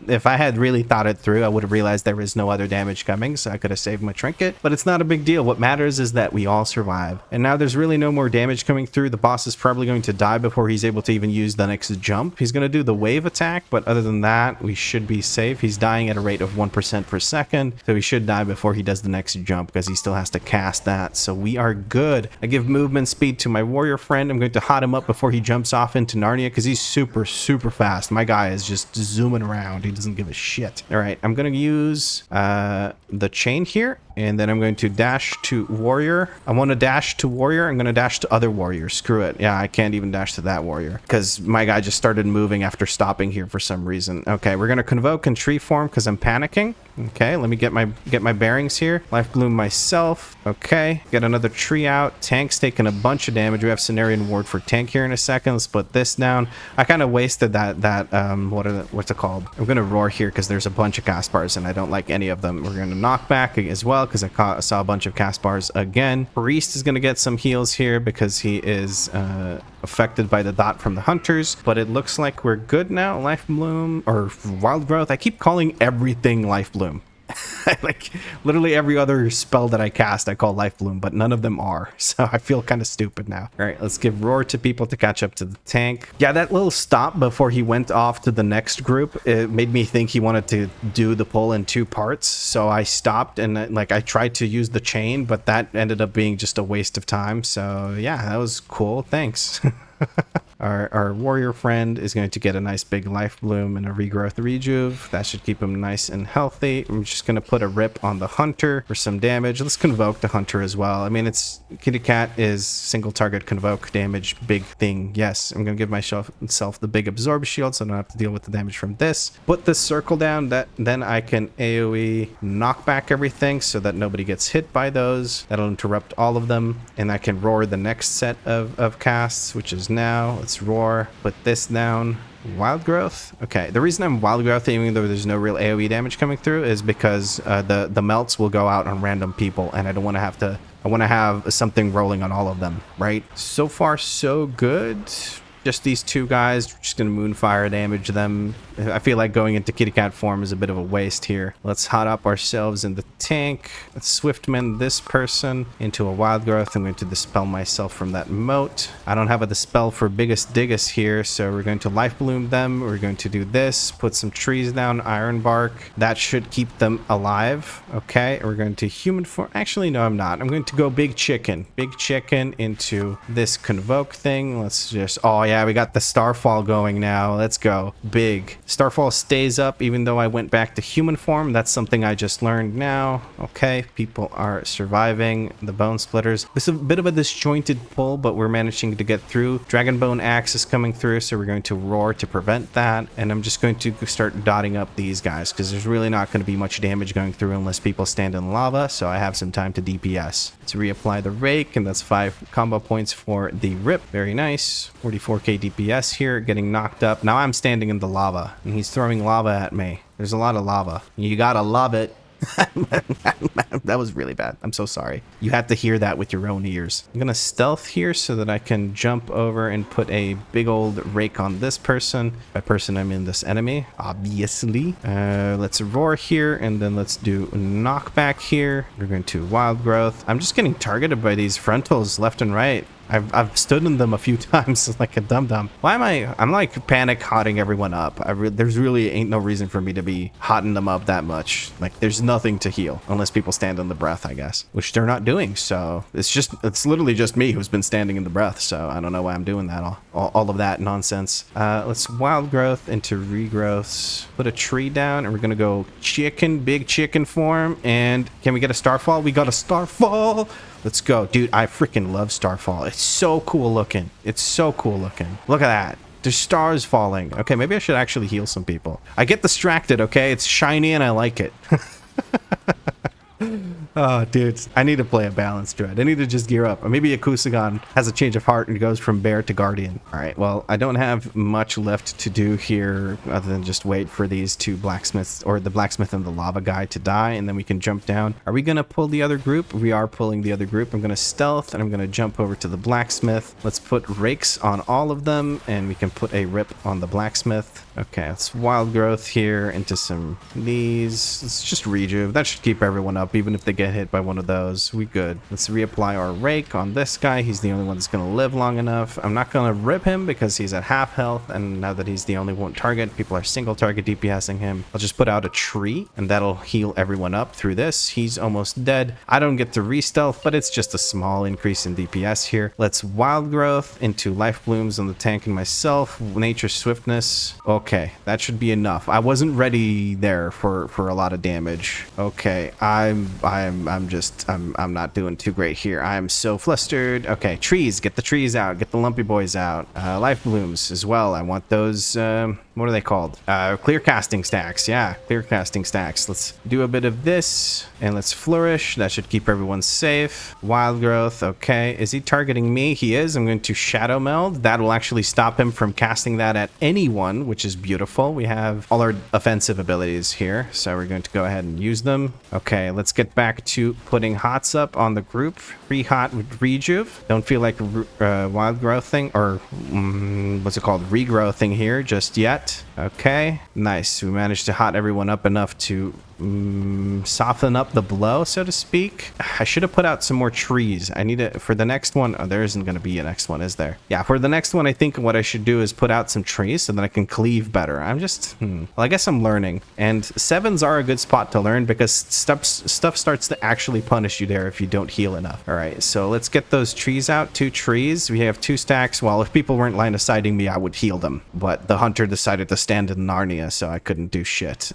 if I had really thought it through, I would have realized there was no other damage coming, so I could have saved my trinket. But it's not a big deal. What matters is that we all survive. And now there's really no more damage coming through. The boss is probably going to die before he's able to even use the next jump. He's going to do the wave attack, but other than that, we should be safe. He's dying at a rate of 1% per second, so he should die before he does the next jump because he still has to cast that. So we are good. I give movement speed to my warrior friend. I'm going to hot him up before he jumps off into Narnia because he's super fast. My guy is just zooming around. He doesn't give a shit. All right, I'm going to use the chain here, and then I'm going to dash to warrior. I want to dash to warrior. I'm going to dash to other warriors. Screw it. Yeah, I can't even dash to that warrior because my guy just started moving after stopping here for some reason. Okay, we're going to convoke in tree form because I'm panicking. Okay, let me get my bearings here. Life bloom myself. Okay, get another tree out. Tank's taking a bunch of damage. We have Cenarian Ward for tank here in a second. Let's put this down. I kind of wasted that what's it called? I'm gonna roar here because there's a bunch of Caspars and I don't like any of them. We're gonna knock back as well because I saw a bunch of Caspars again. Priest is gonna get some heals here because he is affected by the dot from the hunters, but it looks like we're good now. Life bloom or wild growth. I keep calling everything life bloom. Like literally every other spell that I cast I call life bloom, but none of them are, so I feel kind of stupid now. All right, let's give roar to people to catch up to the tank. Yeah, that little stop before he went off to the next group, it made me think he wanted to do the pull in 2 parts, so I stopped and like I tried to use the chain, but that ended up being just a waste of time. So yeah, that was cool. Thanks. Our warrior friend is going to get a nice big life bloom and a regrowth rejuve. That should keep him nice and healthy. I'm just going to put a rip on the hunter for some damage. Let's convoke the hunter as well. I mean, it's Kitty Cat is single target convoke damage, big thing. Yes, I'm going to give myself the big absorb shield so I don't have to deal with the damage from this. Put this circle down, then I can AoE knock back everything so that nobody gets hit by those. That'll interrupt all of them, and I can roar the next set of casts, which is now. Let's roar, put this down. Wild growth. Okay, the reason I'm wild growth even though there's no real AoE damage coming through is because the melts will go out on random people and I don't want to have to. I want to have something rolling on all of them, right? So far so good. Just these 2 guys, just gonna moonfire damage them. I feel like going into Kitty Cat form is a bit of a waste here. Let's hot up ourselves in the tank. Let's swiftmend this person into a wild growth. I'm going to dispel myself from that moat. I don't have a dispel for biggest diggus here, so we're going to life bloom them. We're going to do this, put some trees down, iron bark. That should keep them alive. Okay, we're going to human form. Actually, no, I'm not. I'm going to go big chicken into this convoke thing. Let's just, oh yeah, we got the starfall going now. Let's go big. Starfall stays up even though I went back to human form. That's something I just learned now. Okay, people are surviving. The bone splitters. This is a bit of a disjointed pull, but we're managing to get through. Dragonbone axe is coming through, so we're going to roar to prevent that. And I'm just going to start dotting up these guys because there's really not going to be much damage going through unless people stand in lava, so I have some time to DPS. Let's reapply the rake, and that's 5 combo points for the rip. Very nice. 44k DPS here, getting knocked up. Now I'm standing in the lava, and he's throwing lava at me. There's a lot of lava. You gotta love it. That was really bad. I'm so sorry. You had to hear that with your own ears. I'm gonna stealth here so that I can jump over and put a big old rake on this person. By person, I mean this enemy, obviously. Let's roar here, and then let's do knockback here. We're going to wild growth. I'm just getting targeted by these frontals left and right. I've stood in them a few times like a dum-dum. Why am I'm like panic hotting everyone up. There's really ain't no reason for me to be hotting them up that much. Like there's nothing to heal unless people stand in the breath, I guess, which they're not doing. So it's literally just me who's been standing in the breath. So I don't know why I'm doing that. All of that nonsense. Let's wild growth into regrowths. Put a tree down, and we're gonna go chicken, big chicken form. And can we get a starfall? We got a starfall. Let's go. Dude, I freaking love Starfall. It's so cool looking. It's so cool looking. Look at that. There's stars falling. Okay, maybe I should actually heal some people. I get distracted, okay? It's shiny and I like it. Oh, dude, I need to play a balanced druid. I need to just gear up. Or maybe Akusagon has a change of heart and goes from bear to guardian. All right, well, I don't have much left to do here other than just wait for these 2 blacksmiths, or the blacksmith and the lava guy, to die, and then we can jump down. Are we going to pull the other group? We are pulling the other group. I'm going to stealth, and I'm going to jump over to the blacksmith. Let's put rakes on all of them, and we can put a rip on the blacksmith. Okay, let's wild growth here into some these. Let's just rejuve. That should keep everyone up, even if they get hit by one of those. We good. Let's reapply our rake on this guy. He's the only one that's going to live long enough. I'm not going to rip him because he's at half health, and now that he's the only one target, people are single target DPSing him. I'll just put out a tree, and that'll heal everyone up through this. He's almost dead. I don't get to re-stealth, but it's just a small increase in DPS here. Let's wild growth into life blooms on the tank and myself. Nature swiftness. Okay, that should be enough. I wasn't ready there for a lot of damage. Okay, I'm not doing too great here. I'm so flustered. Okay, trees, get the trees out, get the lumpy boys out. Life blooms as well. I want those. What are they called? Clear casting stacks. Yeah, clear casting stacks. Let's do a bit of this and let's flourish. That should keep everyone safe. Wild growth. Okay, is he targeting me? He is. I'm going to shadow meld. That will actually stop him from casting that at anyone, which is beautiful. We have all our offensive abilities here, so we're going to go ahead and use them. Okay, let's get back to putting hots up on the group. Free hot with rejuve. Don't feel like wild growth thing or what's it called? Regrowth thing here just yet. Okay, nice. We managed to hot everyone up enough to soften up the blow, so to speak. I should have put out some more trees. I need it for the next one. Oh, there isn't going to be a next one, is there? Yeah, for the next one, I think what I should do is put out some trees so that I can cleave better. I'm just, well, I guess I'm learning. And 7s are a good spot to learn because stuff starts to actually punish you there if you don't heal enough. All right, so let's get those trees out. 2 trees. We have 2 stacks. Well, if people weren't line of sighting me, I would heal them. But the hunter decided to stand in Narnia, so I couldn't do shit.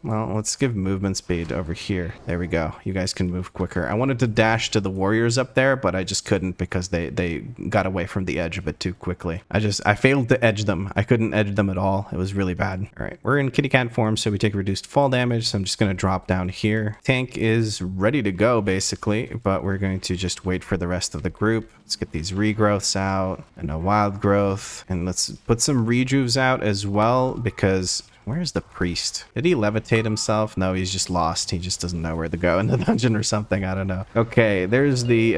Well, let's give movement speed over here. There we go. You guys can move quicker. I wanted to dash to the warriors up there, but I just couldn't because they got away from the edge a bit too quickly. I failed to edge them. I couldn't edge them at all. It was really bad. All right, we're in kitty cat form, so we take reduced fall damage. So I'm just going to drop down here. Tank is ready to go, basically, but we're going to just wait for the rest of the group. Let's get these regrowths out and a wild growth, and let's put some rejuves out as well because where's the priest? Did he levitate himself? No, he's just lost. He just doesn't know where to go in the dungeon or something. I don't know. Okay, there's the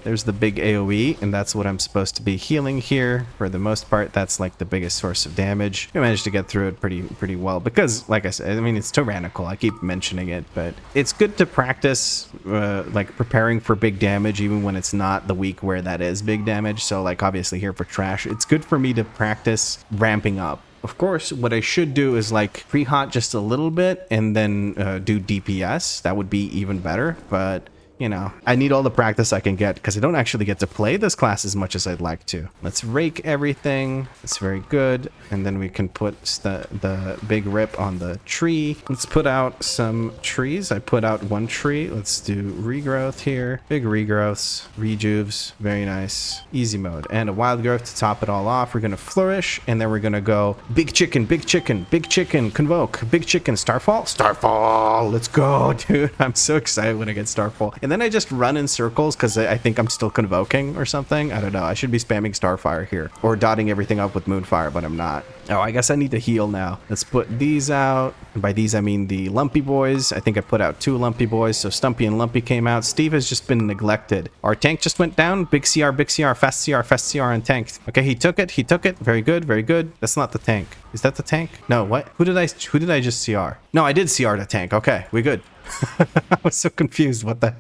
big AoE, and that's what I'm supposed to be healing here. For the most part, that's like the biggest source of damage. We managed to get through it pretty well because, like I said, I mean, it's tyrannical. I keep mentioning it, but it's good to practice like preparing for big damage, even when it's not the week where that is big damage. So, like, obviously here for trash, it's good for me to practice ramping up. Of course, what I should do is like pre-hot just a little bit and then do DPS. That would be even better, but you know, I need all the practice I can get because I don't actually get to play this class as much as I'd like to. Let's rake everything. It's very good. And then we can put the big rip on the tree. Let's put out some trees. I put out 1 tree. Let's do regrowth here. Big regrowths, rejuves. Very nice. Easy mode. And a wild growth to top it all off. We're going to flourish. And then we're going to go big chicken, big chicken, big chicken, convoke, big chicken, starfall, starfall. Let's go, dude. I'm so excited when I get starfall. And then I just run in circles because I think I'm still convoking or something. I don't know. I should be spamming Starfire here or dotting everything up with Moonfire, but I'm not. Oh, I guess I need to heal now. Let's put these out. And by these, I mean the Lumpy Boys. I think I put out 2 Lumpy Boys, so Stumpy and Lumpy came out. Steve has just been neglected. Our tank just went down. Big CR, fast CR, and tank. Okay, he took it. He took it. Very good, very good. That's not the tank. Is that the tank? No, what? Who did I just CR? No, I did CR the tank. Okay, we good. I was so confused. What the?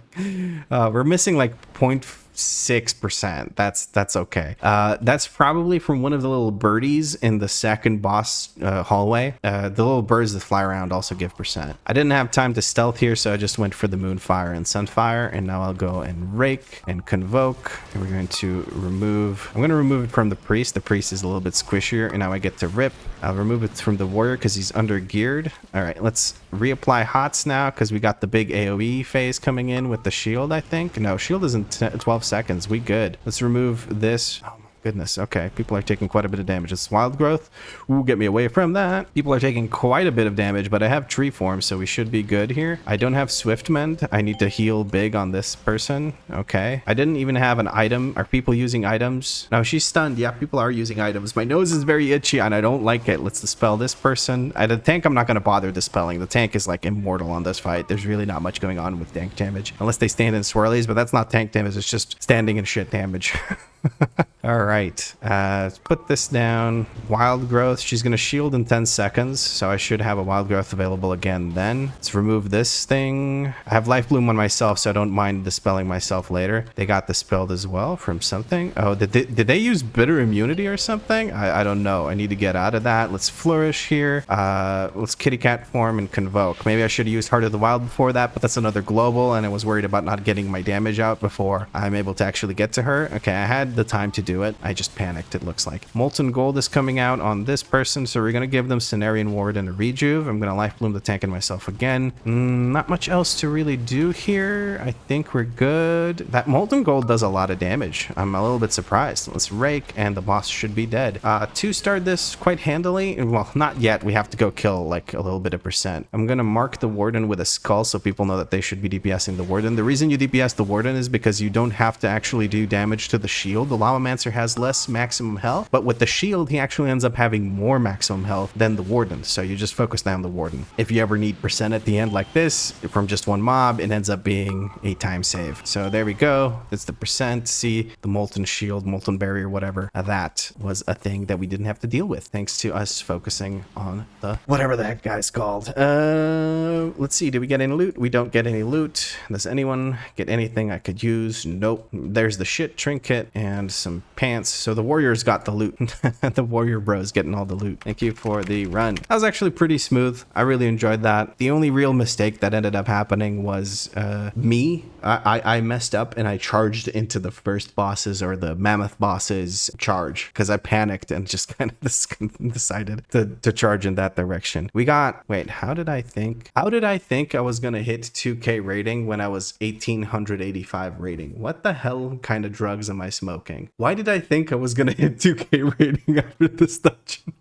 We're missing like 0.6%. That's okay. That's probably from one of the little birdies in the second boss hallway. The little birds that fly around also give percent. I didn't have time to stealth here, so I just went for the Moonfire and Sunfire, and now I'll go and rake and convoke. And we're going to remove. I'm going to remove it from the priest. The priest is a little bit squishier, and now I get to rip. I'll remove it from the warrior because he's under geared. All right, let's reapply hots now because we got the big AoE phase coming in with the shield, I think. No, shield is in 12 seconds. We good. Let's remove this. Oh my goodness. Okay, people are taking quite a bit of damage. It's wild growth. Ooh, get me away from that. People are taking quite a bit of damage, but I have tree form, so we should be good here. I don't have swift mend. I need to heal big on this person. Okay. I didn't even have an item. Are people using items? No, she's stunned. Yeah, people are using items. My nose is very itchy and I don't like it. Let's dispel this person. The tank I'm not going to bother dispelling. The tank is like immortal on this fight. There's really not much going on with tank damage unless they stand in swirlies, but that's not tank damage. It's just standing in shit damage. All right. Let's put this down. Wild growth. She's going to shield in 10 seconds. So I should have a wild growth available again then. Let's remove this thing. I have life bloom on myself, so I don't mind dispelling myself later. They got dispelled as well from something. Oh, did they use bitter immunity or something? I don't know. I need to get out of that. Let's flourish here. Let's kitty cat form and convoke. Maybe I should have used Heart of the Wild before that, but that's another global, and I was worried about not getting my damage out before I'm able to actually get to her. Okay, I had the time to do it. I just panicked, it looks like. Molten Gold is coming out on this person, so we're going to give them Cenarian Ward and a Rejuve. I'm going to Life Bloom the tank and myself again. Not much else to really do here. I think we're good. That Molten Gold does a lot of damage. I'm a little bit surprised. Let's Rake, and the boss should be dead. 2-starred this quite handily. Well, not yet. We have to go kill like a little bit of percent. I'm going to mark the Warden with a skull so people know that they should be DPSing the Warden. The reason you DPS the Warden is because you don't have to actually do damage to the shield. The Lavamancer has less maximum health, but with the shield, he actually ends up having more maximum health than the Warden. So you just focus down the Warden. If you ever need percent at the end like this, from just one mob, it ends up being a time save. So there we go. That's the percent. See, the Molten Shield, Molten Barrier, whatever. That was a thing that we didn't have to deal with thanks to us focusing on the whatever the heck guy's called. Let's see. Did we get any loot? We don't get any loot. Does anyone get anything I could use? Nope. There's the shit trinket and some pants. So the warriors got the loot. The warrior bros getting all the loot. Thank you for the run. That was actually pretty smooth. I really enjoyed that. The only real mistake that ended up happening was me. I messed up and I charged into the first bosses or the mammoth bosses charge because I panicked and just kind of decided to charge in that direction. We got, wait, how did I think I was going to hit 2K rating when I was 1885 rating? What the hell kind of drugs am I smoking? Why did I think I was going to hit 2K rating after this dungeon?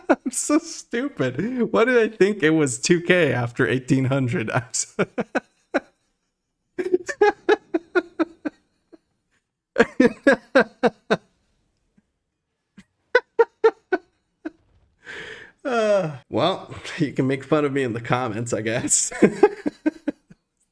I'm so stupid. Why did I think it was 2K after 1800? I'm so well, you can make fun of me in the comments, I guess.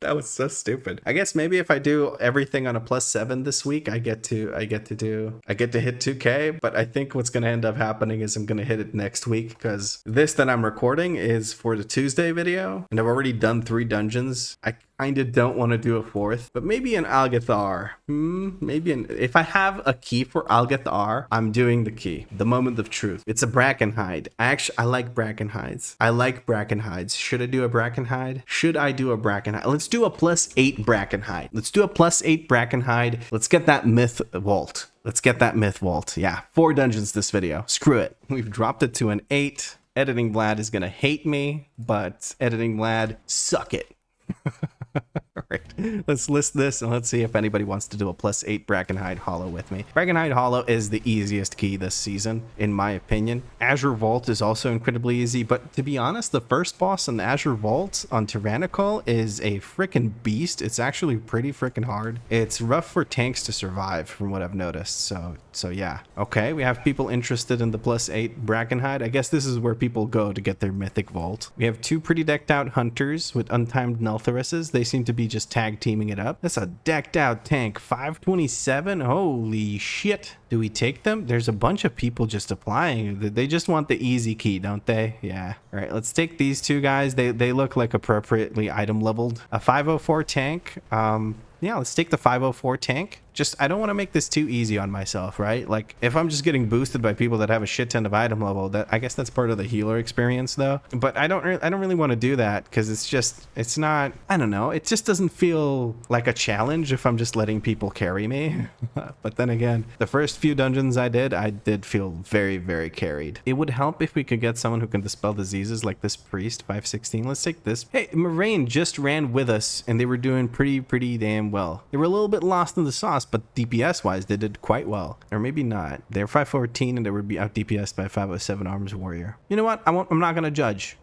That was so stupid. I guess maybe if I do everything on a +7 this week, I get to hit 2K, but I think what's going to end up happening is I'm going to hit it next week because this that I'm recording is for the Tuesday video and I've already done 3 dungeons. I kind of don't want to do a 4th, but maybe an Algathar. If I have a key for Algathar, I'm doing the key, the moment of truth. It's a Brackenhide. I like Brackenhides. I like Brackenhides. Should I do a Brackenhide? Should I do a Brackenhide? Let's do a +8 Brackenhide. Let's do a +8 Brackenhide. Let's get that myth vault. Yeah, 4 dungeons this video. Screw it. We've dropped it to an 8. Editing Vlad is gonna hate me, but Editing Vlad, suck it. All right, let's list this and let's see if anybody wants to do a +8 Brackenhide Hollow with me. Brackenhide Hollow is the easiest key this season, in my opinion. Azure Vault is also incredibly easy, but to be honest, the first boss in Azure Vault on Tyrannical is a freaking beast. It's actually pretty freaking hard. It's rough for tanks to survive, from what I've noticed. So yeah. Okay, we have people interested in the +8 Brackenhide. I guess this is where people go to get their mythic vault. We have 2 pretty decked out hunters with untimed Nelthuruses. They seem to be just tag teaming it up. That's a decked out tank. 527. Holy shit. Do we take them? There's a bunch of people just applying. They just want the easy key, don't they? Yeah. All right, let's take these 2 guys. They look like appropriately item leveled. A 504 tank. Yeah, let's take the 504 tank. Just, I don't want to make this too easy on myself, right? Like, if I'm just getting boosted by people that have a shit ton of item level, that I guess that's part of the healer experience, though. But I don't really want to do that because it's not, I don't know. It just doesn't feel like a challenge if I'm just letting people carry me. But then again, the first few dungeons I did feel very, very carried. It would help if we could get someone who can dispel diseases like this priest, 516. Let's take this. Hey, Moraine just ran with us and they were doing pretty damn well. They were a little bit lost in the sauce, but DPS wise they did quite well, or maybe not. They're 514 and they would be out DPS by 507 Arms Warrior. You know what, I'm not gonna judge.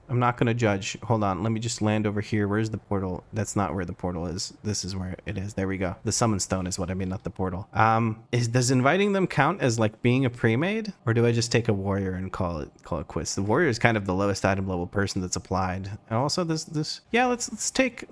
Hold on, let me just land over here. Where's the portal? That's not where the portal is. This is where it is. There we go. The summon stone is what I mean, not the portal. Does inviting them count as like being a pre-made, or do I just take a warrior and call it quits? The warrior is kind of the lowest item level person that's applied. And also this yeah, let's take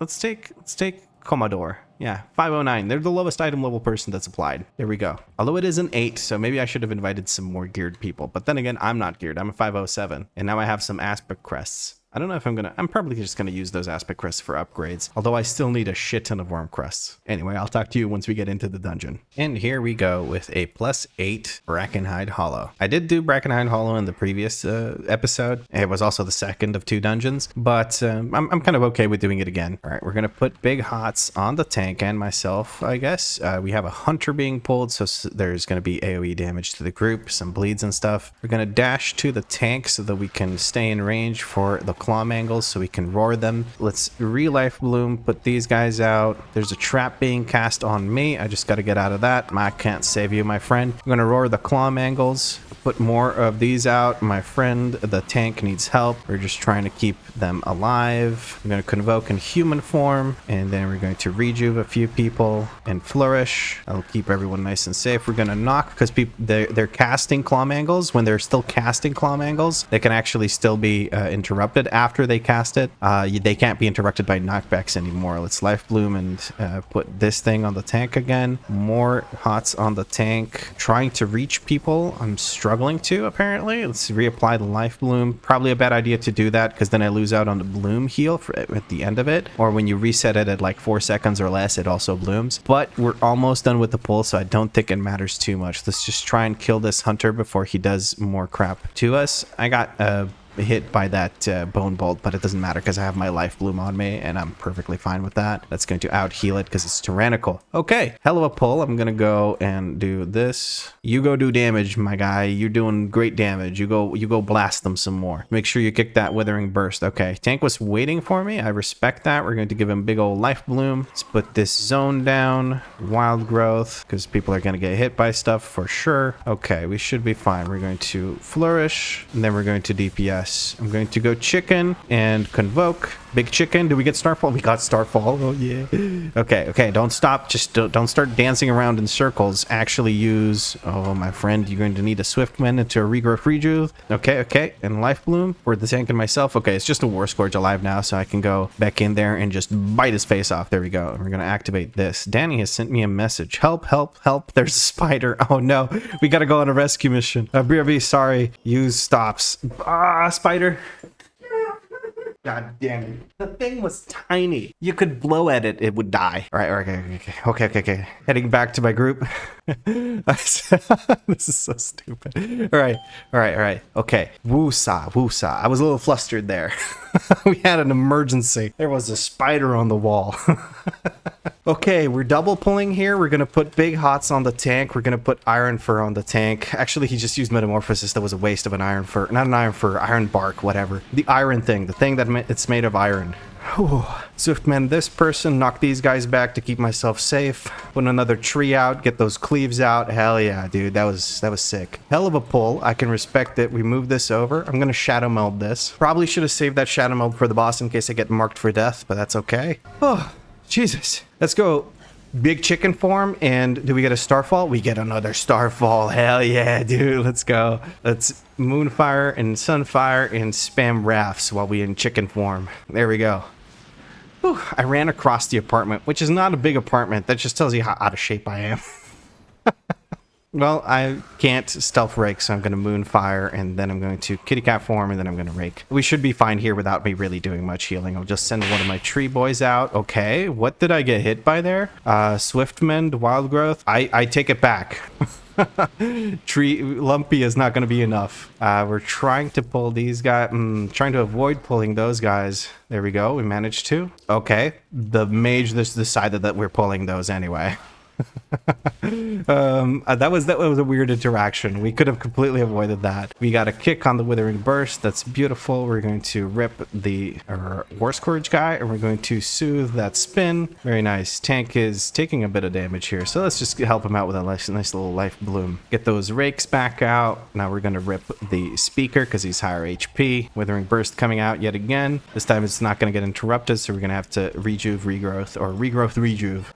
Commodore. Yeah, 509. They're the lowest item level person that's applied. There we go. Although it is an 8, so maybe I should have invited some more geared people. But then again, I'm not geared. I'm a 507. And now I have some aspect crests. I don't know if I'm probably just going to use those aspect crests for upgrades, although I still need a shit ton of worm crests. Anyway, I'll talk to you once we get into the dungeon. And here we go with a +8 Brackenhide Hollow. I did do Brackenhide Hollow in the previous episode. It was also the second of 2 dungeons, but I'm kind of okay with doing it again. All right, we're going to put big hots on the tank and myself, I guess. We have a hunter being pulled, so there's going to be AoE damage to the group, some bleeds and stuff. We're going to dash to the tank so that we can stay in range for the claw mangles so we can roar them. Let's re-life bloom, put these guys out. There's a trap being cast on me. I just got to get out of that. I can't save you, my friend. I'm going to roar the claw mangles, put more of these out. My friend, the tank, needs help. We're just trying to keep them alive. I'm going to convoke in human form, and then we're going to rejuve a few people and flourish. That'll keep everyone nice and safe. We're going to knock because they're casting claw mangles. When they're still casting claw mangles, they can actually still be interrupted after they cast it. They can't be interrupted by knockbacks anymore. Let's life bloom and put this thing on the tank again. More hots on the tank. Trying to reach people. I'm struggling to, apparently. Let's reapply the life bloom. Probably a bad idea to do that because then I lose out on the bloom heal at the end of it. Or when you reset it at like 4 seconds or less, it also blooms. But we're almost done with the pull, so I don't think it matters too much. Let's just try and kill this hunter before he does more crap to us. I got hit by that bone bolt, but it doesn't matter because I have my life bloom on me and I'm perfectly fine with that. That's going to out heal it because it's tyrannical. Okay, hell of a pull. I'm gonna go and do this. You go do damage, my guy. You're doing great damage. You go blast them some more. Make sure you kick that withering burst. Okay, tank was waiting for me. I respect that. We're going to give him big old life bloom. Let's put this zone down. Wild growth, because people are gonna get hit by stuff for sure. Okay, we should be fine. We're going to flourish, and then we're going to DPS. I'm going to go chicken and convoke. Big chicken. Do we get Starfall? We got Starfall. Oh, yeah. Okay. Don't stop. Just don't start dancing around in circles. Actually use... Oh, my friend, you're going to need a Swiftman into a regrowth rejuve. Okay. And life bloom for the tank and myself. Okay, it's just a War Scourge alive now, so I can go back in there and just bite his face off. There we go. We're going to activate this. Danny has sent me a message. Help. There's a spider. Oh, no. We got to go on a rescue mission. BRB, sorry. Use stops. Spider. God damn it. The thing was tiny. You could blow at it, it would die. All right, okay. Heading back to my group. This is so stupid. All right. Okay. Woosa. I was a little flustered there. We had an emergency. There was a spider on the wall. Okay, we're double pulling here. We're going to put big hots on the tank. We're going to put iron fur on the tank. Actually, he just used metamorphosis. That was a waste of an iron fur. Not an iron fur, iron bark, whatever. The iron thing. The thing that it's made of iron. Whew. Swiftman, this person, knock these guys back to keep myself safe. Put another tree out, get those cleaves out. Hell yeah, dude, that was sick. Hell of a pull. I can respect it. We move this over. I'm gonna shadow meld this. Probably should have saved that shadow meld for the boss in case I get marked for death, but that's okay. Oh, Jesus. Let's go. Big chicken form, and do we get a starfall? We get another starfall. Hell yeah, dude. Let's go. Let's moonfire and sunfire and spam rafts while we in chicken form. There we go. Whew, I ran across the apartment, which is not a big apartment. That just tells you how out of shape I am. Well, I can't stealth rake, so I'm going to moonfire, and then I'm going to kitty cat form, and then I'm going to rake. We should be fine here without me really doing much healing. I'll just send one of my tree boys out. Okay, what did I get hit by there? Swiftmend, wild growth. I take it back. Tree lumpy is not going to be enough. We're trying to pull these guys. Trying to avoid pulling those guys. There we go. We managed to. Okay, the mage just decided that we're pulling those anyway. That was a weird interaction. We could have completely avoided that. We got a kick on the withering burst. That's beautiful. We're going to rip the War Scourge guy, and we're going to soothe that spin. Very nice. Tank is taking a bit of damage here, so let's just help him out with a nice little life bloom. Get those rakes back out. Now we're going to rip the speaker because he's higher HP. Withering burst coming out yet again. This time it's not going to get interrupted, so we're going to have to rejuve regrowth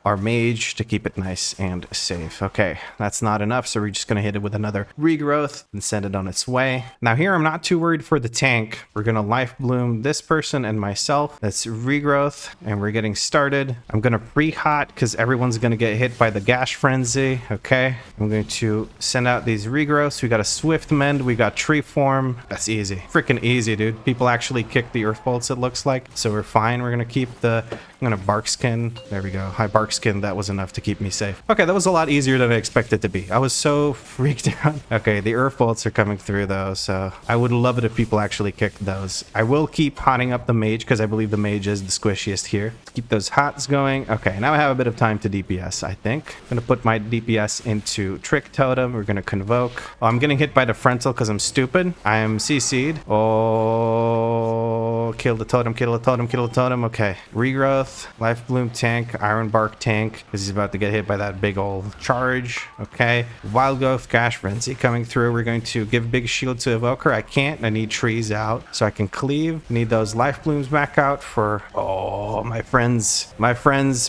our mage to keep it nice nice and safe. Okay, that's not enough, so we're just gonna hit it with another regrowth and send it on its way. Now here, I'm not too worried for the tank. We're gonna life bloom this person and myself. That's regrowth, and we're getting started. I'm gonna pre-hot because everyone's gonna get hit by the gash frenzy. Okay, I'm going to send out these regrowths. We got a swift mend, we got tree form. That's easy, freaking easy, dude. People actually kick the earth bolts, it looks like, so we're fine. We're gonna keep the, I'm gonna bark skin. There we go. High bark skin. That was enough to keep me safe. Okay, that was a lot easier than I expected to be. I was so freaked out. Okay, the earth bolts are coming through though, so I would love it if people actually kicked those. I will keep hotting up the mage because I believe the mage is the squishiest here. Let's keep those hots going. Okay, now I have a bit of time to DPS, I think. I'm gonna put my DPS into Trick Totem. We're gonna Convoke. Oh, I'm getting hit by the Frontal because I'm stupid. I am CC'd. Oh, kill the totem, kill the totem, kill the totem. Okay, regrowth, life bloom tank, iron bark tank, because he's about to get hit by that big old charge. Okay, wild growth, gash frenzy coming through. We're going to give big shield to evoker. I can't. I need trees out so I can cleave. Need those life blooms back out for, oh, my friends,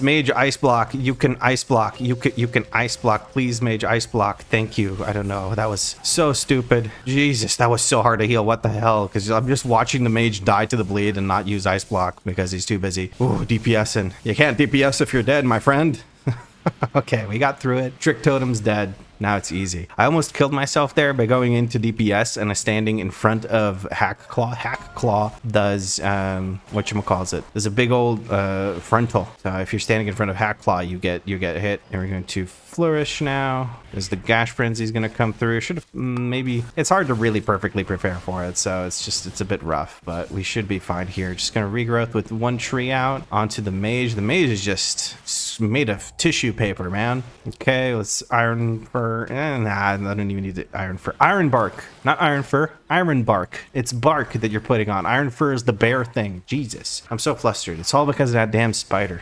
mage ice block. You can ice block. You can ice block, please, mage ice block. Thank you. I don't know, that was so stupid. Jesus, that was so hard to heal. What the hell? Because I'm just watching the mage die to the bleed and not use ice block because he's too busy. Ooh, DPSing. You can't DPS if you're dead, my friend. Okay, we got through it. Trick Totem's dead. Now it's easy. I almost killed myself there by going into DPS and standing in front of Hack Claw. Hack Claw does, whatchamacallit. There's a big old frontal. So if you're standing in front of Hack Claw, you get hit. And we're going to Flourish now. As the Gash Frenzy is going to come through. Should have maybe... It's hard to really perfectly prepare for it, so it's a bit rough. But we should be fine here. Just going to regrowth with one tree out onto the mage. The mage is just made of tissue paper, man. Okay, let's iron fur. Nah, I don't even need the iron fur. Iron bark, not iron fur. Iron bark. It's bark that you're putting on. Iron fur is the bear thing. Jesus, I'm so flustered. It's all because of that damn spider.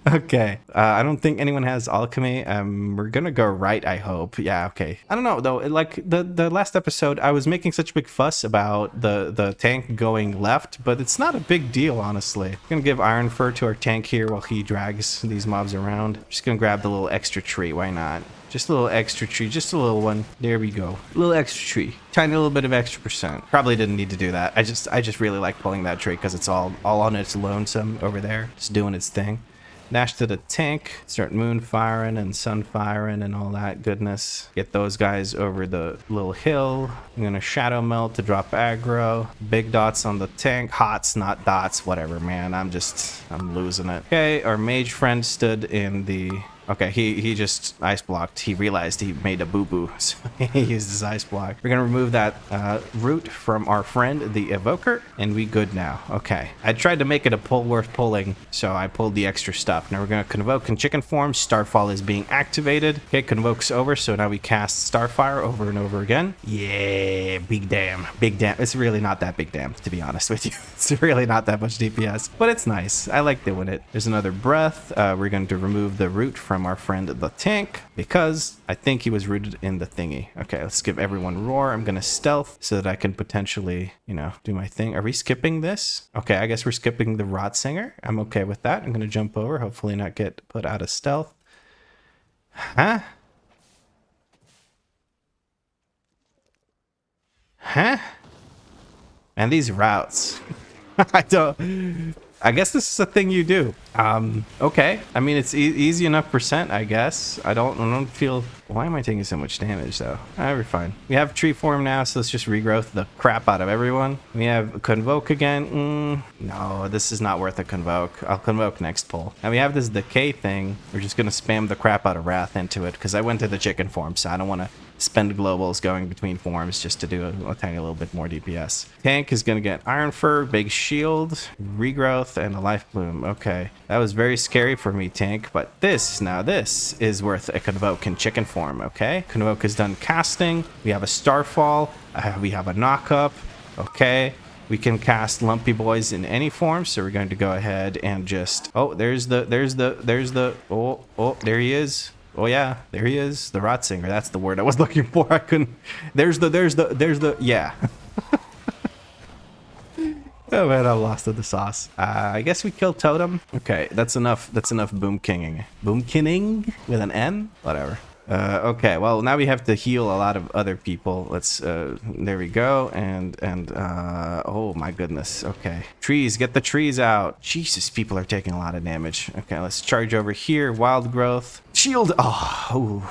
Okay, I don't think anyone has alchemy. We're gonna go right, I hope. Yeah, okay. I don't know though, like the last episode I was making such a big fuss about the tank going left, but it's not a big deal, honestly. I'm gonna give iron fur to our tank here while he drags these mobs around. Just gonna grab the little extra tree, why not? Just a little extra tree, just a little one. There we go. A little extra tree. Tiny little bit of extra percent. Probably didn't need to do that. I just really like pulling that tree because it's all on its lonesome over there, just doing its thing. Dash to the tank, start moon firing and sun firing and all that goodness. Get those guys over the little hill. I'm gonna shadow melt to drop aggro. Big dots on the tank. Hots, not dots, whatever, man. I'm losing it. Okay, our mage friend stood in the... Okay, he just ice blocked. He realized he made a boo-boo, so he used his ice block. We're gonna remove that root from our friend, the evoker, and we good now. Okay, I tried to make it a pull worth pulling, so I pulled the extra stuff. Now we're gonna convoke in chicken form. Starfall is being activated. Okay, convoke's over, so now we cast Starfire over and over again. Yeah, big damn. Big damn. It's really not that big damn, to be honest with you. It's really not that much DPS, but it's nice. I like doing it. There's another breath. We're going to remove the root from our friend the tank because I think he was rooted in the thingy. Okay, let's give everyone roar. I'm gonna stealth so that I can potentially, you know, do my thing. Are we skipping this? Okay, I guess we're skipping the Rot Singer. I'm okay with that. I'm gonna jump over, hopefully not get put out of stealth. Huh? And these routes. I guess this is a thing you do. Okay. I mean, it's easy enough percent, I guess. I don't feel... Why am I taking so much damage, though? We're fine. We have tree form now, so let's just regrowth the crap out of everyone. We have Convoke again. No, this is not worth a Convoke. I'll Convoke next pull. And we have this Decay thing. We're just going to spam the crap out of Wrath into it, because I went to the chicken form, so I don't want to spend globals going between forms just to do a tiny little bit more DPS. Tank is going to get Iron Fur, Big Shield, Regrowth, and a Life Bloom. Okay, that was very scary for me, Tank, but this is worth a Convoke in chicken form, okay? Convoke is done casting. We have a Starfall. We have a Knock-Up. Okay. We can cast Lumpy Boys in any form, so we're going to go ahead and just... Oh, there he is. Oh yeah, there he is, the Rot Singer. That's the word I was looking for. I couldn't. Yeah. Oh man, I'm lost in the sauce. I guess we killed Totem. Okay, that's enough. That's enough boom kinging. Boom kinning with an N? Whatever. Okay, well, now we have to heal a lot of other people. Let's, there we go. Oh my goodness. Okay. Trees, get the trees out. Jesus, people are taking a lot of damage. Okay, let's charge over here. Wild growth. Shield. Oh, ooh.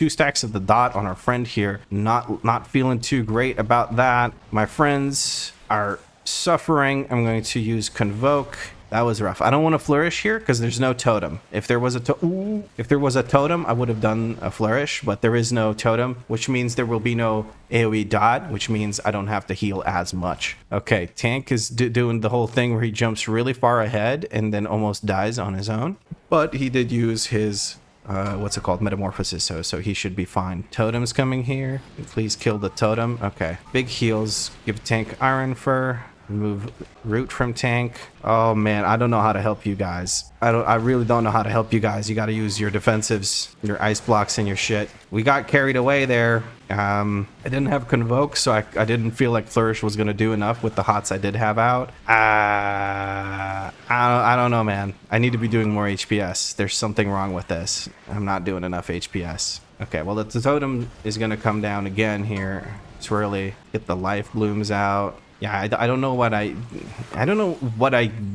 2 stacks of the dot on our friend here. Not feeling too great about that. My friends are suffering. I'm going to use Convoke. That was rough. I don't want to flourish here because there's no totem. If there was a totem, I would have done a flourish, but there is no totem, which means there will be no AoE dot, which means I don't have to heal as much. Okay, tank is doing the whole thing where he jumps really far ahead and then almost dies on his own. But he did use his what's it called, metamorphosis, so he should be fine. Totem's coming here. Please kill the totem. Okay, big heals. Give tank iron fur. Remove root from tank. Oh man, I don't know how to help you guys. I really don't know how to help you guys. You got to use your defensives, your ice blocks, and your shit. We got carried away there. I didn't have Convoke, so I didn't feel like Flourish was gonna do enough with the hots I did have out. I don't know, man. I need to be doing more HPS. There's something wrong with this. I'm not doing enough HPS. Okay, well the totem is gonna come down again here. Swirly, get the life blooms out. Yeah, I don't know what I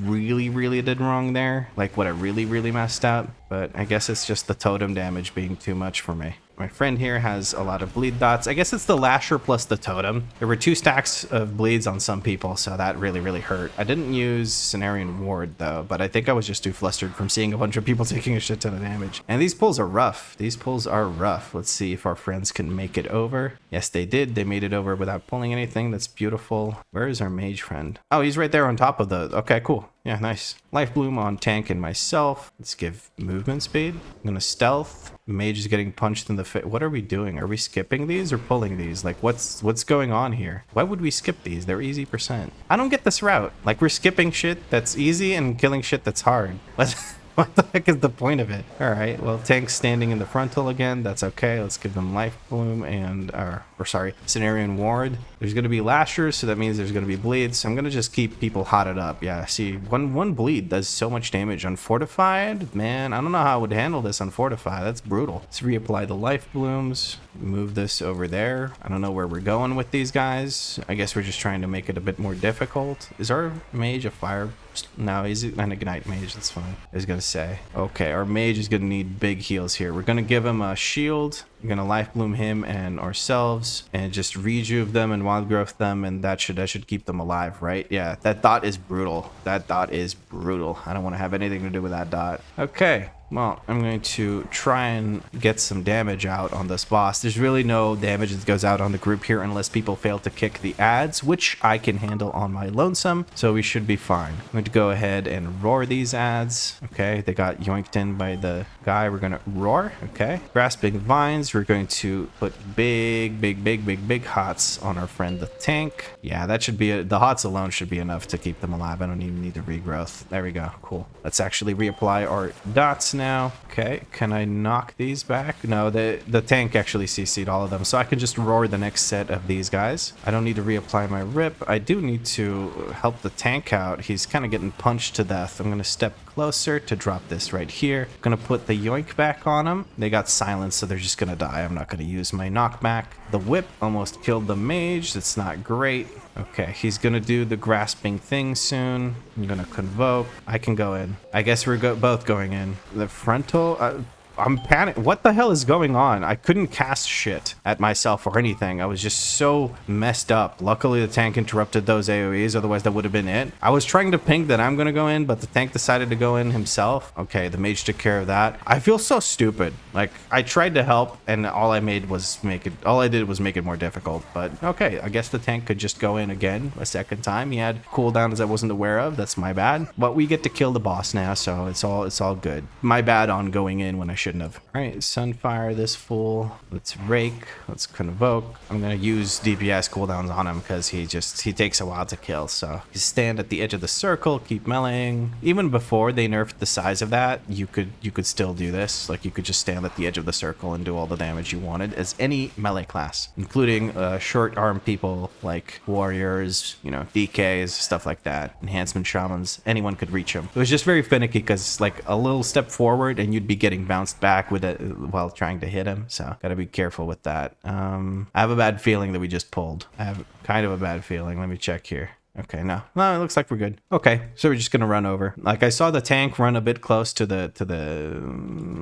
really did wrong there, like what I really messed up, but I guess it's just the totem damage being too much for me. My friend here has a lot of bleed dots. I guess it's the lasher plus the totem. There were 2 stacks of bleeds on some people, so that really hurt. I didn't use Cenarian Ward though, but I think I was just too flustered from seeing a bunch of people taking a shit ton of damage. And these pulls are rough. These pulls are rough. Let's see if our friends can make it over. Yes, they did. They made it over without pulling anything. That's beautiful. Where is our mage friend? Oh, he's right there on top of the... Okay, cool. Yeah, nice. Life bloom on tank and myself. Let's give movement speed. I'm gonna stealth. Mage is getting punched in the face. What are we doing? Are we skipping these or pulling these? Like, what's going on here? Why would we skip these? They're easy %. I don't get this route. Like, we're skipping shit that's easy and killing shit that's hard. What the heck is the point of it? All right, well, tank's standing in the frontal again. That's okay. Let's give them life bloom and, Cenarian Ward. There's going to be lashers, so that means there's going to be bleeds. So I'm going to just keep people hotted up. Yeah, see, one bleed does so much damage. Unfortified, man, I don't know how I would handle this unfortified. That's brutal. Let's reapply the life blooms. Move this over there. I don't know where we're going with these guys. I guess we're just trying to make it a bit more difficult. Is our mage a fire? No, he's an ignite mage. That's fine. I was gonna say. Okay, our mage is gonna need big heals here. We're gonna give him a shield. We're gonna life bloom him and ourselves, and just rejuve them and wild growth them, and that should keep them alive, right? Yeah, that dot is brutal. That dot is brutal. I don't want to have anything to do with that dot. Okay. Well, I'm going to try and get some damage out on this boss. There's really no damage that goes out on the group here unless people fail to kick the ads, which I can handle on my lonesome, so we should be fine. I'm going to go ahead and roar these ads. Okay, they got yoinked in by the guy. We're going to roar. Okay. Grasping vines. We're going to put big hots on our friend the tank. Yeah, that should be the hots alone should be enough to keep them alive. I don't even need the regrowth. There we go. Cool. Let's actually reapply our dots now. Okay, can I knock these back? No, the tank actually CC'd all of them, so I can just roar the next set of these guys. I don't need to reapply my rip. I do need to help the tank out. He's kind of getting punched to death. I'm gonna step closer to drop this right here. Gonna put the yoink back on him. They got silenced, so they're just gonna die. I'm not gonna use my knockback. The whip almost killed the mage. That's not great. Okay, he's gonna do the grasping thing soon. I'm gonna convoke. I can go in. I guess we're both going in. The frontal... I'm panicked. What the hell is going on? I couldn't cast shit at myself or anything. I was just so messed up. Luckily, the tank interrupted those AoEs. Otherwise, that would have been it. I was trying to ping that I'm going to go in, but the tank decided to go in himself. Okay, the mage took care of that. I feel so stupid. Like, I tried to help, and all I did was make it more difficult. But okay, I guess the tank could just go in again a second time. He had cooldowns I wasn't aware of. That's my bad. But we get to kill the boss now, so it's all good. My bad on going in when I shouldn't have. All right, Sunfire this fool. Let's rake. Let's convoke. I'm gonna use DPS cooldowns on him because he takes a while to kill. So you stand at the edge of the circle, keep meleeing. Even before they nerfed the size of that, you could still do this. Like you could just stand at the edge of the circle and do all the damage you wanted as any melee class, including short arm people like warriors, you know, DKs, stuff like that, enhancement shamans. Anyone could reach him. It was just very finicky because like a little step forward and you'd be getting bounced back with it while trying to hit him. So gotta be careful with that. I have a bad feeling that we just pulled. I have kind of a bad feeling. Let me check here. Okay, no, it looks like we're good. Okay, so we're just gonna run over. Like I saw the tank run a bit close to the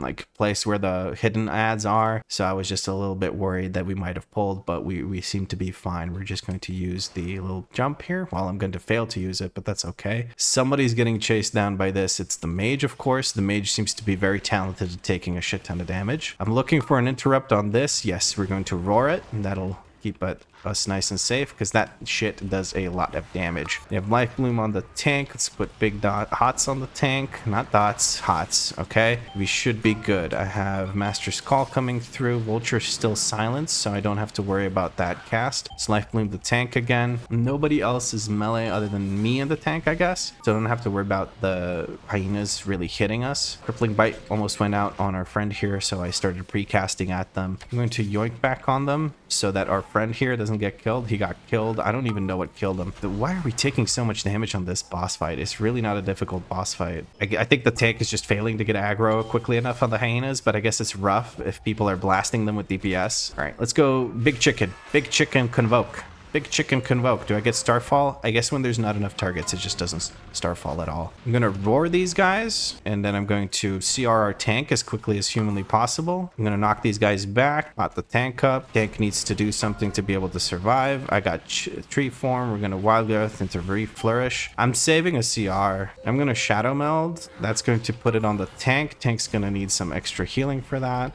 like place where the hidden ads are, so I was just a little bit worried that we might have pulled, but we seem to be fine. We're just going to use the little jump here. Well, I'm going to fail to use it, but that's okay. Somebody's getting chased down by this. It's the mage, of course. The mage seems to be very talented at taking a shit ton of damage. I'm looking for an interrupt on this. Yes, we're going to roar it, and that'll keep us nice and safe because that shit does a lot of damage. We have Life Bloom on the tank. Let's put big hots on the tank. Not dots, hots. Okay, we should be good. I have Master's Call coming through. Vulture's still silenced, so I don't have to worry about that cast. Let's Life Bloom the tank again. Nobody else is melee other than me and the tank, I guess, so I don't have to worry about the hyenas really hitting us. Crippling Bite almost went out on our friend here, so I started pre-casting at them. I'm going to yoink back on them so that our friend here doesn't get killed. He got killed. I don't even know what killed him. Why are we taking so much damage on this boss fight? It's really not a difficult boss fight. I think the tank is just failing to get aggro quickly enough on the hyenas, but I guess it's rough if people are blasting them with DPS. All right, let's go big chicken. Big chicken convoke. Big chicken convoke. Do I get Starfall? I guess when there's not enough targets, it just doesn't Starfall at all. I'm gonna roar these guys, and then I'm going to CR our tank as quickly as humanly possible. I'm gonna knock these guys back, pot the tank up. Tank needs to do something to be able to survive. I got tree form. We're gonna wild growth into reflourish. I'm saving a CR. I'm gonna shadow meld. That's going to put it on the tank. Tank's gonna need some extra healing for that.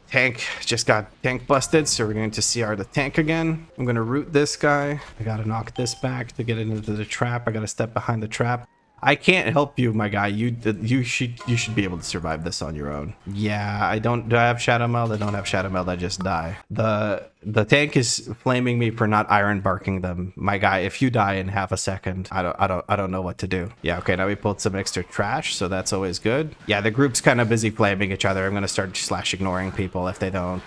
Tank just got tank busted, so we're going to CR the tank again. I'm going to root this guy. I got to knock this back to get it into the trap. I got to step behind the trap. I can't help you, my guy. You should be able to survive this on your own. Yeah, I don't. Do I have Shadow Meld? I don't have Shadow Meld. I just die. The tank is flaming me for not iron barking them. My guy, if you die in half a second, I don't know what to do. Yeah, okay, now we pulled some extra trash, so that's always good. Yeah, the group's kind of busy flaming each other. I'm gonna start slash ignoring people if they don't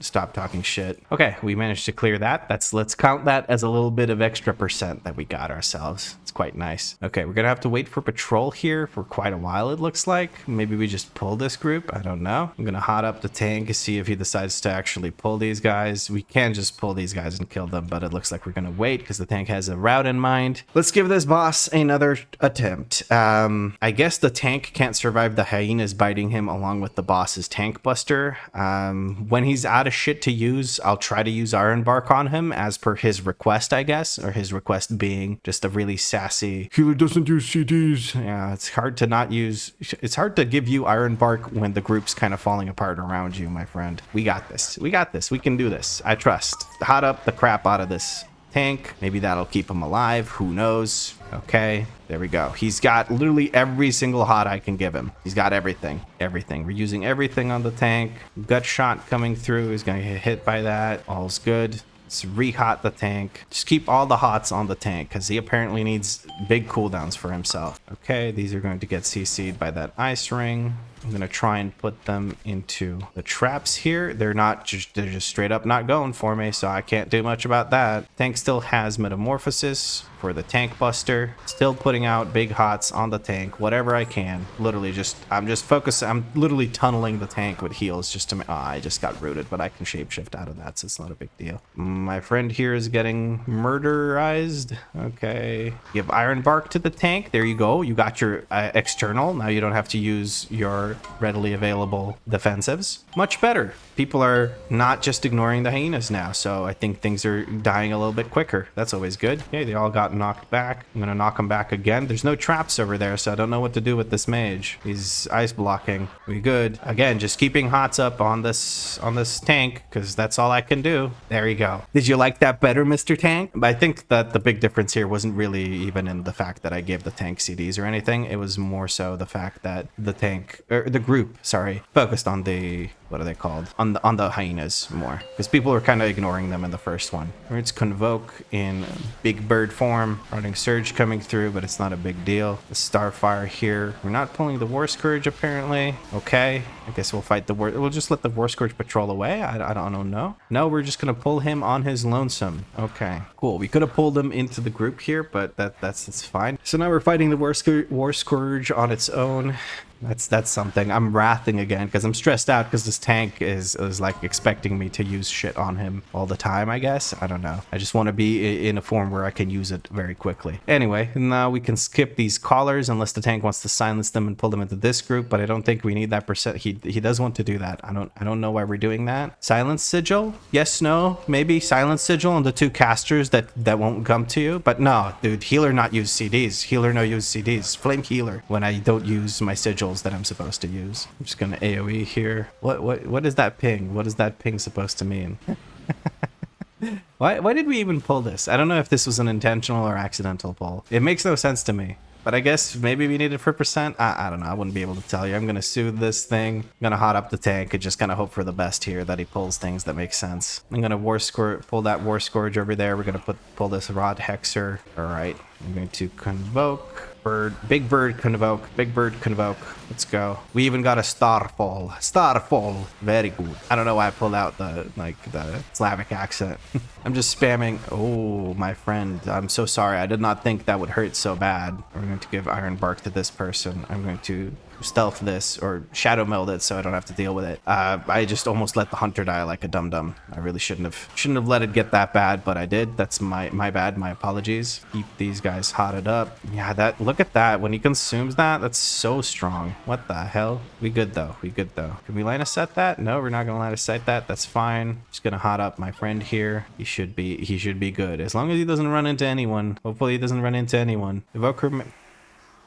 stop talking shit. Okay, we managed to clear that. Let's count that as a little bit of extra percent that we got ourselves. It's quite nice. Okay, we're gonna have to wait for patrol here for quite a while, it looks like. Maybe we just pull this group. I don't know. I'm gonna hot up the tank to see if he decides to actually pull these guys. We can just pull these guys and kill them, but it looks like we're gonna wait because the tank has a route in mind. Let's give this boss another attempt. I guess the tank can't survive the hyenas biting him along with the boss's tank buster. When he's out of shit to use, I'll try to use Iron Bark on him as per his request, I guess, or his request being just a really sassy healer doesn't use CDs. Yeah, it's hard to not use. It's hard to give you Iron Bark when the group's kind of falling apart around you, my friend. We got this. We got this. We can do this. I trust. Hot up the crap out of this tank. Maybe that'll keep him alive. Who knows? Okay, there we go. He's got literally every single hot I can give him. He's got everything. Everything. We're using everything on the tank. Gut shot coming through. He's gonna get hit by that. All's good. Let's re-hot the tank. Just keep all the hots on the tank because he apparently needs big cooldowns for himself. Okay, these are going to get CC'd by that ice ring. I'm gonna try and put them into the traps here. They're just straight up not going for me, so I can't do much about that. Tank still has Metamorphosis for the tank buster. Still putting out big hots on the tank, whatever I can. Literally I'm just focused. I'm literally tunneling the tank with heals just to. I just got rooted, but I can shapeshift out of that, so it's not a big deal. My friend here is getting murderized. Okay, give Iron Bark to the tank. There you go. You got your external. Now you don't have to use your more readily available defensives. Much better. People are not just ignoring the hyenas now, so I think things are dying a little bit quicker. That's always good. Okay, they all got knocked back. I'm gonna knock them back again. There's no traps over there, so I don't know what to do with this mage. He's ice blocking. We good. Again, just keeping hots up on this tank, because that's all I can do. There you go. Did you like that better, Mr. Tank? But I think that the big difference here wasn't really even in the fact that I gave the tank CDs or anything. It was more so the fact that the tank, or the group, sorry, focused on the, what are they called? On the hyenas more, because people were kind of ignoring them in the first one. It's Convoke in big bird form, running Surge coming through, but it's not a big deal. The Starfire here. We're not pulling the War Scourge apparently. Okay, I guess we'll fight the War. We'll just let the War Scourge patrol away. I don't know. No, we're just gonna pull him on his lonesome. Okay, cool. We could have pulled him into the group here, but that's fine. So now we're fighting the War Scourge on its own. That's something. I'm wrathing again because I'm stressed out because this tank is like expecting me to use shit on him all the time, I guess. I don't know. I just want to be in a form where I can use it very quickly. Anyway, now we can skip these collars unless the tank wants to silence them and pull them into this group, but I don't think we need that percent. He does want to do that. I don't know why we're doing that. Silence Sigil? Yes, no, maybe Silence Sigil on the two casters that won't come to you. But no, dude, healer not use CDs. Healer no use CDs. Flame healer when I don't use my sigils that I'm supposed to use. I'm just gonna AoE here. What is that ping? What is that ping supposed to mean? Why did we even pull this? I don't know if this was an intentional or accidental pull. It makes no sense to me. But I guess maybe we need it for percent. I don't know. I wouldn't be able to tell you. I'm gonna soothe this thing. I'm gonna hot up the tank and just kind of hope for the best here, that he pulls things that make sense. I'm gonna pull that War Scourge over there. We're gonna pull this Rod Hexer. All right. I'm going to Convoke. Big bird Convoke. Big bird Convoke. Let's go. We even got a Starfall. Starfall. Very good. I don't know why I pulled out the Slavic accent. I'm just spamming. Oh, my friend. I'm so sorry. I did not think that would hurt so bad. We're going to give Iron Bark to this person. I'm going to stealth this or shadow meld it so I don't have to deal with it. I just almost let the hunter die like a dum-dum. I really shouldn't have let it get that bad, but I did. That's my bad. My apologies. Keep these guys hotted up. Yeah, look at that. When he consumes that's so strong. What the hell? We good though. Can we line of sight that? No, we're not gonna line of sight that. That's fine. Just gonna hot up my friend here. He should be good. As long as he doesn't run into anyone. Hopefully he doesn't run into anyone. Evoker.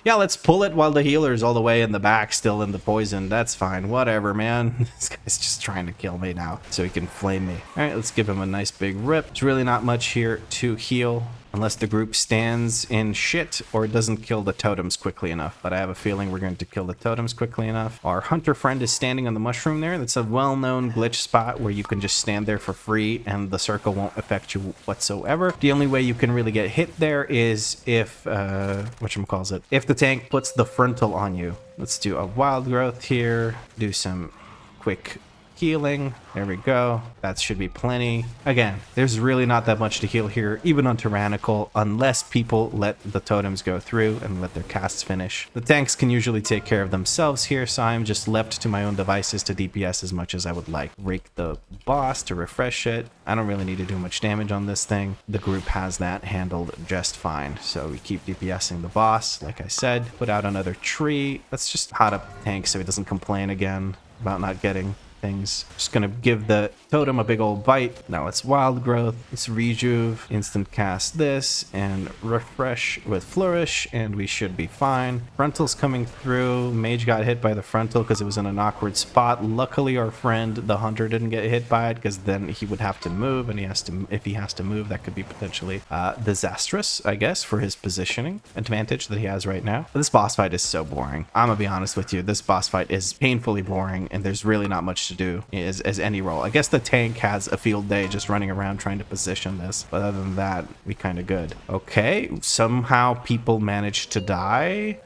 Yeah, let's pull it while the healer's all the way in the back, still in the poison. That's fine. Whatever, man. This guy's just trying to kill me now so he can flame me. All right, let's give him a nice big rip. There's really not much here to heal. Unless the group stands in shit or doesn't kill the totems quickly enough. But I have a feeling we're going to kill the totems quickly enough. Our hunter friend is standing on the mushroom there. That's a well-known glitch spot where you can just stand there for free and the circle won't affect you whatsoever. The only way you can really get hit there is if, whatchamacallit, if the tank puts the frontal on you. Let's do a wild growth here. Do some quick healing. There we go. That should be plenty. Again, there's really not that much to heal here, even on Tyrannical, unless people let the totems go through and let their casts finish. The tanks can usually take care of themselves here, so I'm just left to my own devices to DPS as much as I would like. Rake the boss to refresh it. I don't really need to do much damage on this thing. The group has that handled just fine. So we keep DPSing the boss, like I said. Put out another tree. Let's just hot up the tank so he doesn't complain again about not getting things. Just gonna give the totem a big old bite. Now it's wild growth, it's rejuve, instant cast this, and refresh with flourish, and we should be fine. Frontal's coming through. Mage got hit by the frontal because it was in an awkward spot. Luckily our friend the hunter didn't get hit by it, because then he would have to move, and if he has to move, that could be potentially disastrous, I guess, for his positioning advantage that he has right now. But this boss fight is so boring. I'm gonna be honest with you, this boss fight is painfully boring, and there's really not much to do as any role. I guess the tank has a field day just running around trying to position this, but other than that, we kind of good. Okay, somehow people managed to die.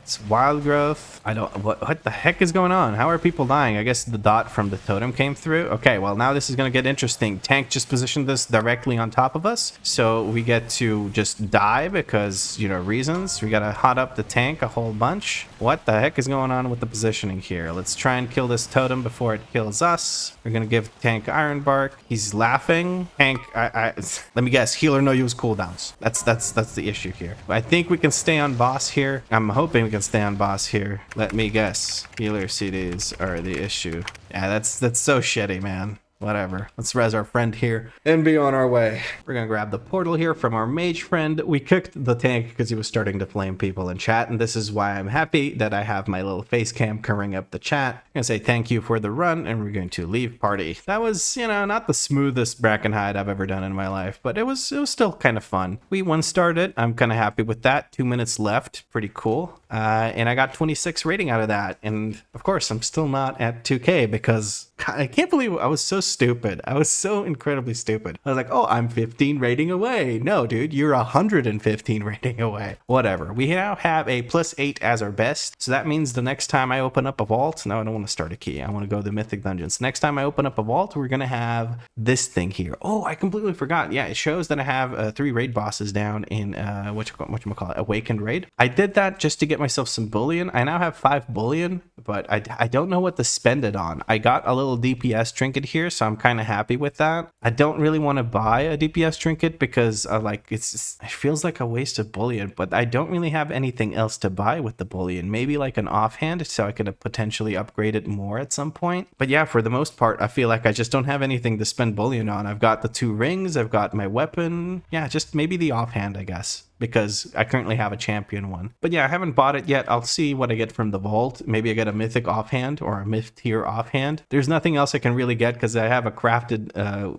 It's wild growth. I don't, what the heck is going on? How are people dying? I guess the dot from the totem came through. Okay, well now this is gonna get interesting. Tank just positioned this directly on top of us, so we get to just die because, you know, reasons. We gotta hot up the tank a whole bunch. What the heck is going on with the positioning here? Let's try and kill this totem before it kills us. We're gonna give Tank Iron Bark. He's laughing. Tank, let me guess, healer no use cooldowns. That's the issue here. I think we can stay on boss here. I'm hoping we can stay on boss here. Let me guess, healer CDs are the issue. Yeah, that's so shitty, man. Whatever. Let's res our friend here and be on our way. We're gonna grab the portal here from our mage friend. We kicked the tank because he was starting to flame people in chat, and this is why I'm happy that I have my little face cam covering up the chat. I'm gonna say thank you for the run, and we're going to leave party. That was, you know, not the smoothest Brackenhide I've ever done in my life, but it was still kind of fun. We one-starred it. I'm kind of happy with that. 2 minutes left. Pretty cool. And I got 26 rating out of that. And of course, I'm still not at 2K because I can't believe I was so stupid. I was so incredibly stupid. I was like, oh, I'm 15 rating away. No, dude, you're 115 rating away. Whatever. We now have a +8 as our best. So that means the next time I open up a vault, no, I don't want to start a key. I want to go to the Mythic Dungeons. Next time I open up a vault, we're going to have this thing here. Oh, I completely forgot. Yeah, it shows that I have 3 raid bosses down in, whatchamacallit, Awakened Raid. I did that just to get myself some bullion. I now have 5 bullion, but I don't know what to spend it on. I got a little DPS trinket here, so I'm kind of happy with that. I don't really want to buy a DPS trinket because it feels like a waste of bullion, but I don't really have anything else to buy with the bullion. Maybe like an offhand, so I could potentially upgrade it more at some point. But yeah, for the most part, I feel like I just don't have anything to spend bullion on. I've got the 2 rings, I've got my weapon. Yeah, just maybe the offhand, I guess, because I currently have a champion one. But yeah, I haven't bought it yet. I'll see what I get from the vault. Maybe I get a mythic offhand or a myth tier offhand. There's nothing else I can really get because I have a crafted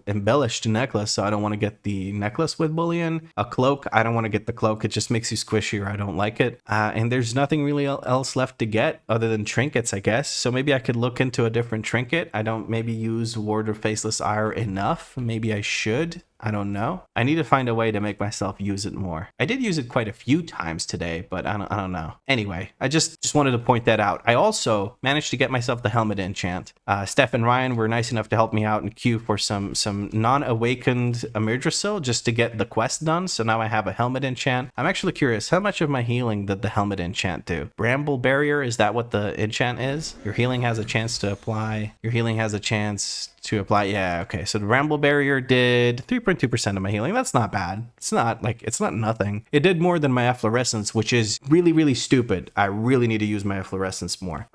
embellished necklace, so I don't want to get the necklace with bullion. A cloak, I don't want to get the cloak. It just makes you squishier. I don't like it. And there's nothing really else left to get other than trinkets, I guess. So maybe I could look into a different trinket. I don't maybe use Ward of Faceless Ire enough. Maybe I should. I don't know. I need to find a way to make myself use it more. I did use it quite a few times today, but I don't know. Anyway, I just wanted to point that out. I also managed to get myself the helmet enchant. Steph and Ryan were nice enough to help me out and queue for some non-awakened Amirdrasil just to get the quest done. So now I have a helmet enchant. I'm actually curious, how much of my healing did the helmet enchant do? Bramble Barrier, is that what the enchant is? Your healing has a chance to apply. Yeah, okay. So the Bramble Barrier did 3.2% of my healing. That's not bad. It's not nothing. It did more than my Efflorescence, which is really, really stupid. I really need to use my Efflorescence more.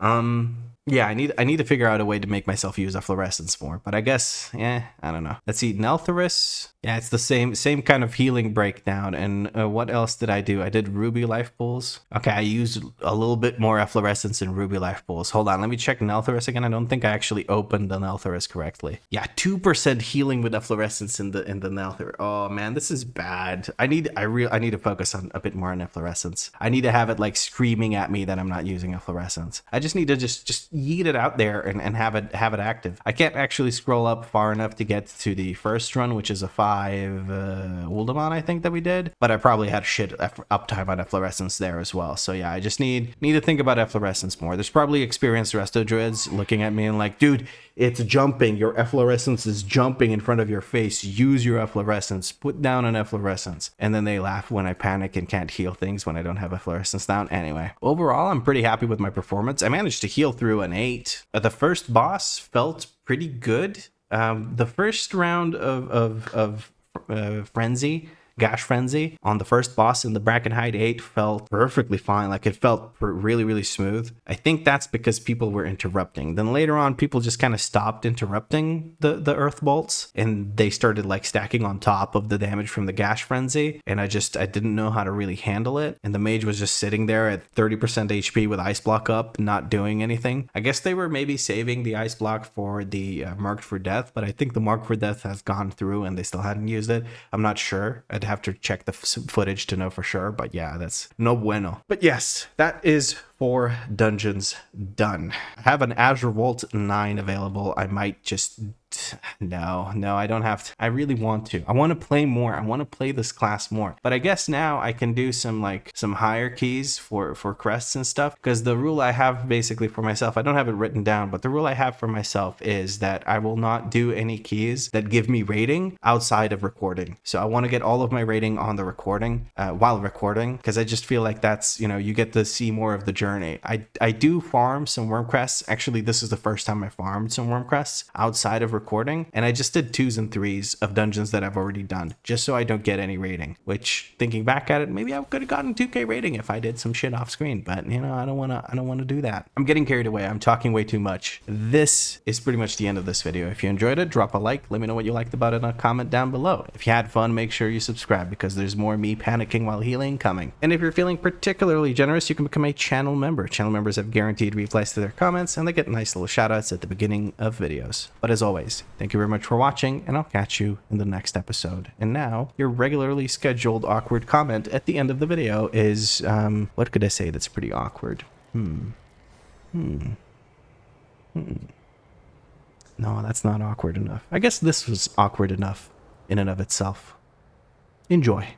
Yeah, I need to figure out a way to make myself use Efflorescence more, but I guess, I don't know. Let's see, Neltherus. Yeah, it's the same kind of healing breakdown. And what else did I do? I did Ruby Life Pools. Okay, I used a little bit more Efflorescence in Ruby Life Pools. Hold on, let me check Neltherus again. I don't think I actually opened the Neltherus correctly. Yeah, 2% healing with Efflorescence in the Neltherus. Oh man, this is bad. I need to focus on a bit more on Efflorescence. I need to have it like screaming at me that I'm not using Efflorescence. I just need to just yeet it out there and have it active. I can't actually scroll up far enough to get to the first run, which is a 5 Uldamon, I think that we did, but I probably had shit uptime on Efflorescence there as well. So yeah, I just need to think about Efflorescence more. There's probably experienced resto druids looking at me and like, dude, it's jumping. Your Efflorescence is jumping in front of your face. Use your Efflorescence. Put down an Efflorescence. And then they laugh when I panic and can't heal things when I don't have Efflorescence down. Anyway, overall, I'm pretty happy with my performance. I managed to heal through an 8. The first boss felt pretty good. The first round of Frenzy, Gash Frenzy on the first boss in the Brackenhide 8 felt perfectly fine. Like it felt really, really smooth. I think that's because people were interrupting. Then later on, people just kind of stopped interrupting the Earth Bolts and they started like stacking on top of the damage from the Gash Frenzy. And I didn't know how to really handle it. And the mage was just sitting there at 30% HP with Ice Block up, not doing anything. I guess they were maybe saving the Ice Block for the Marked for Death, but I think the Marked for Death has gone through and they still hadn't used it. I'm not sure. I'd have to check the footage to know for sure, but yeah, that's no bueno. But yes, that is 4 dungeons done. I have an Azure Vault 9 available. I might just No, I don't have to. I really want to. I want to play more. I want to play this class more. But I guess now I can do some higher keys for crests and stuff, because the rule I have basically for myself, I don't have it written down, but the rule I have for myself is that I will not do any keys that give me rating outside of recording. So I want to get all of my rating on the recording while recording, because I just feel like that's, you get to see more of the journey. I do farm some worm crests. Actually, this is the first time I farmed some worm crests outside of recording, and I just did 2s and 3s of dungeons that I've already done, just so I don't get any rating, which, thinking back at it, maybe I could have gotten 2k rating if I did some shit off screen, but I don't want to do that. I'm getting carried away. I'm talking way too much. This is pretty much the end of this video. If you enjoyed it, drop a like. Let me know what you liked about it in a comment down below. If you had fun, make sure you subscribe, because there's more me panicking while healing coming. And if you're feeling particularly generous, you can become a channel member. Channel members have guaranteed replies to their comments, and they get nice little shoutouts at the beginning of videos. But as always, thank you very much for watching, and I'll catch you in the next episode. And now, your regularly scheduled awkward comment at the end of the video is, what could I say that's pretty awkward? No, that's not awkward enough. I guess this was awkward enough in and of itself. Enjoy.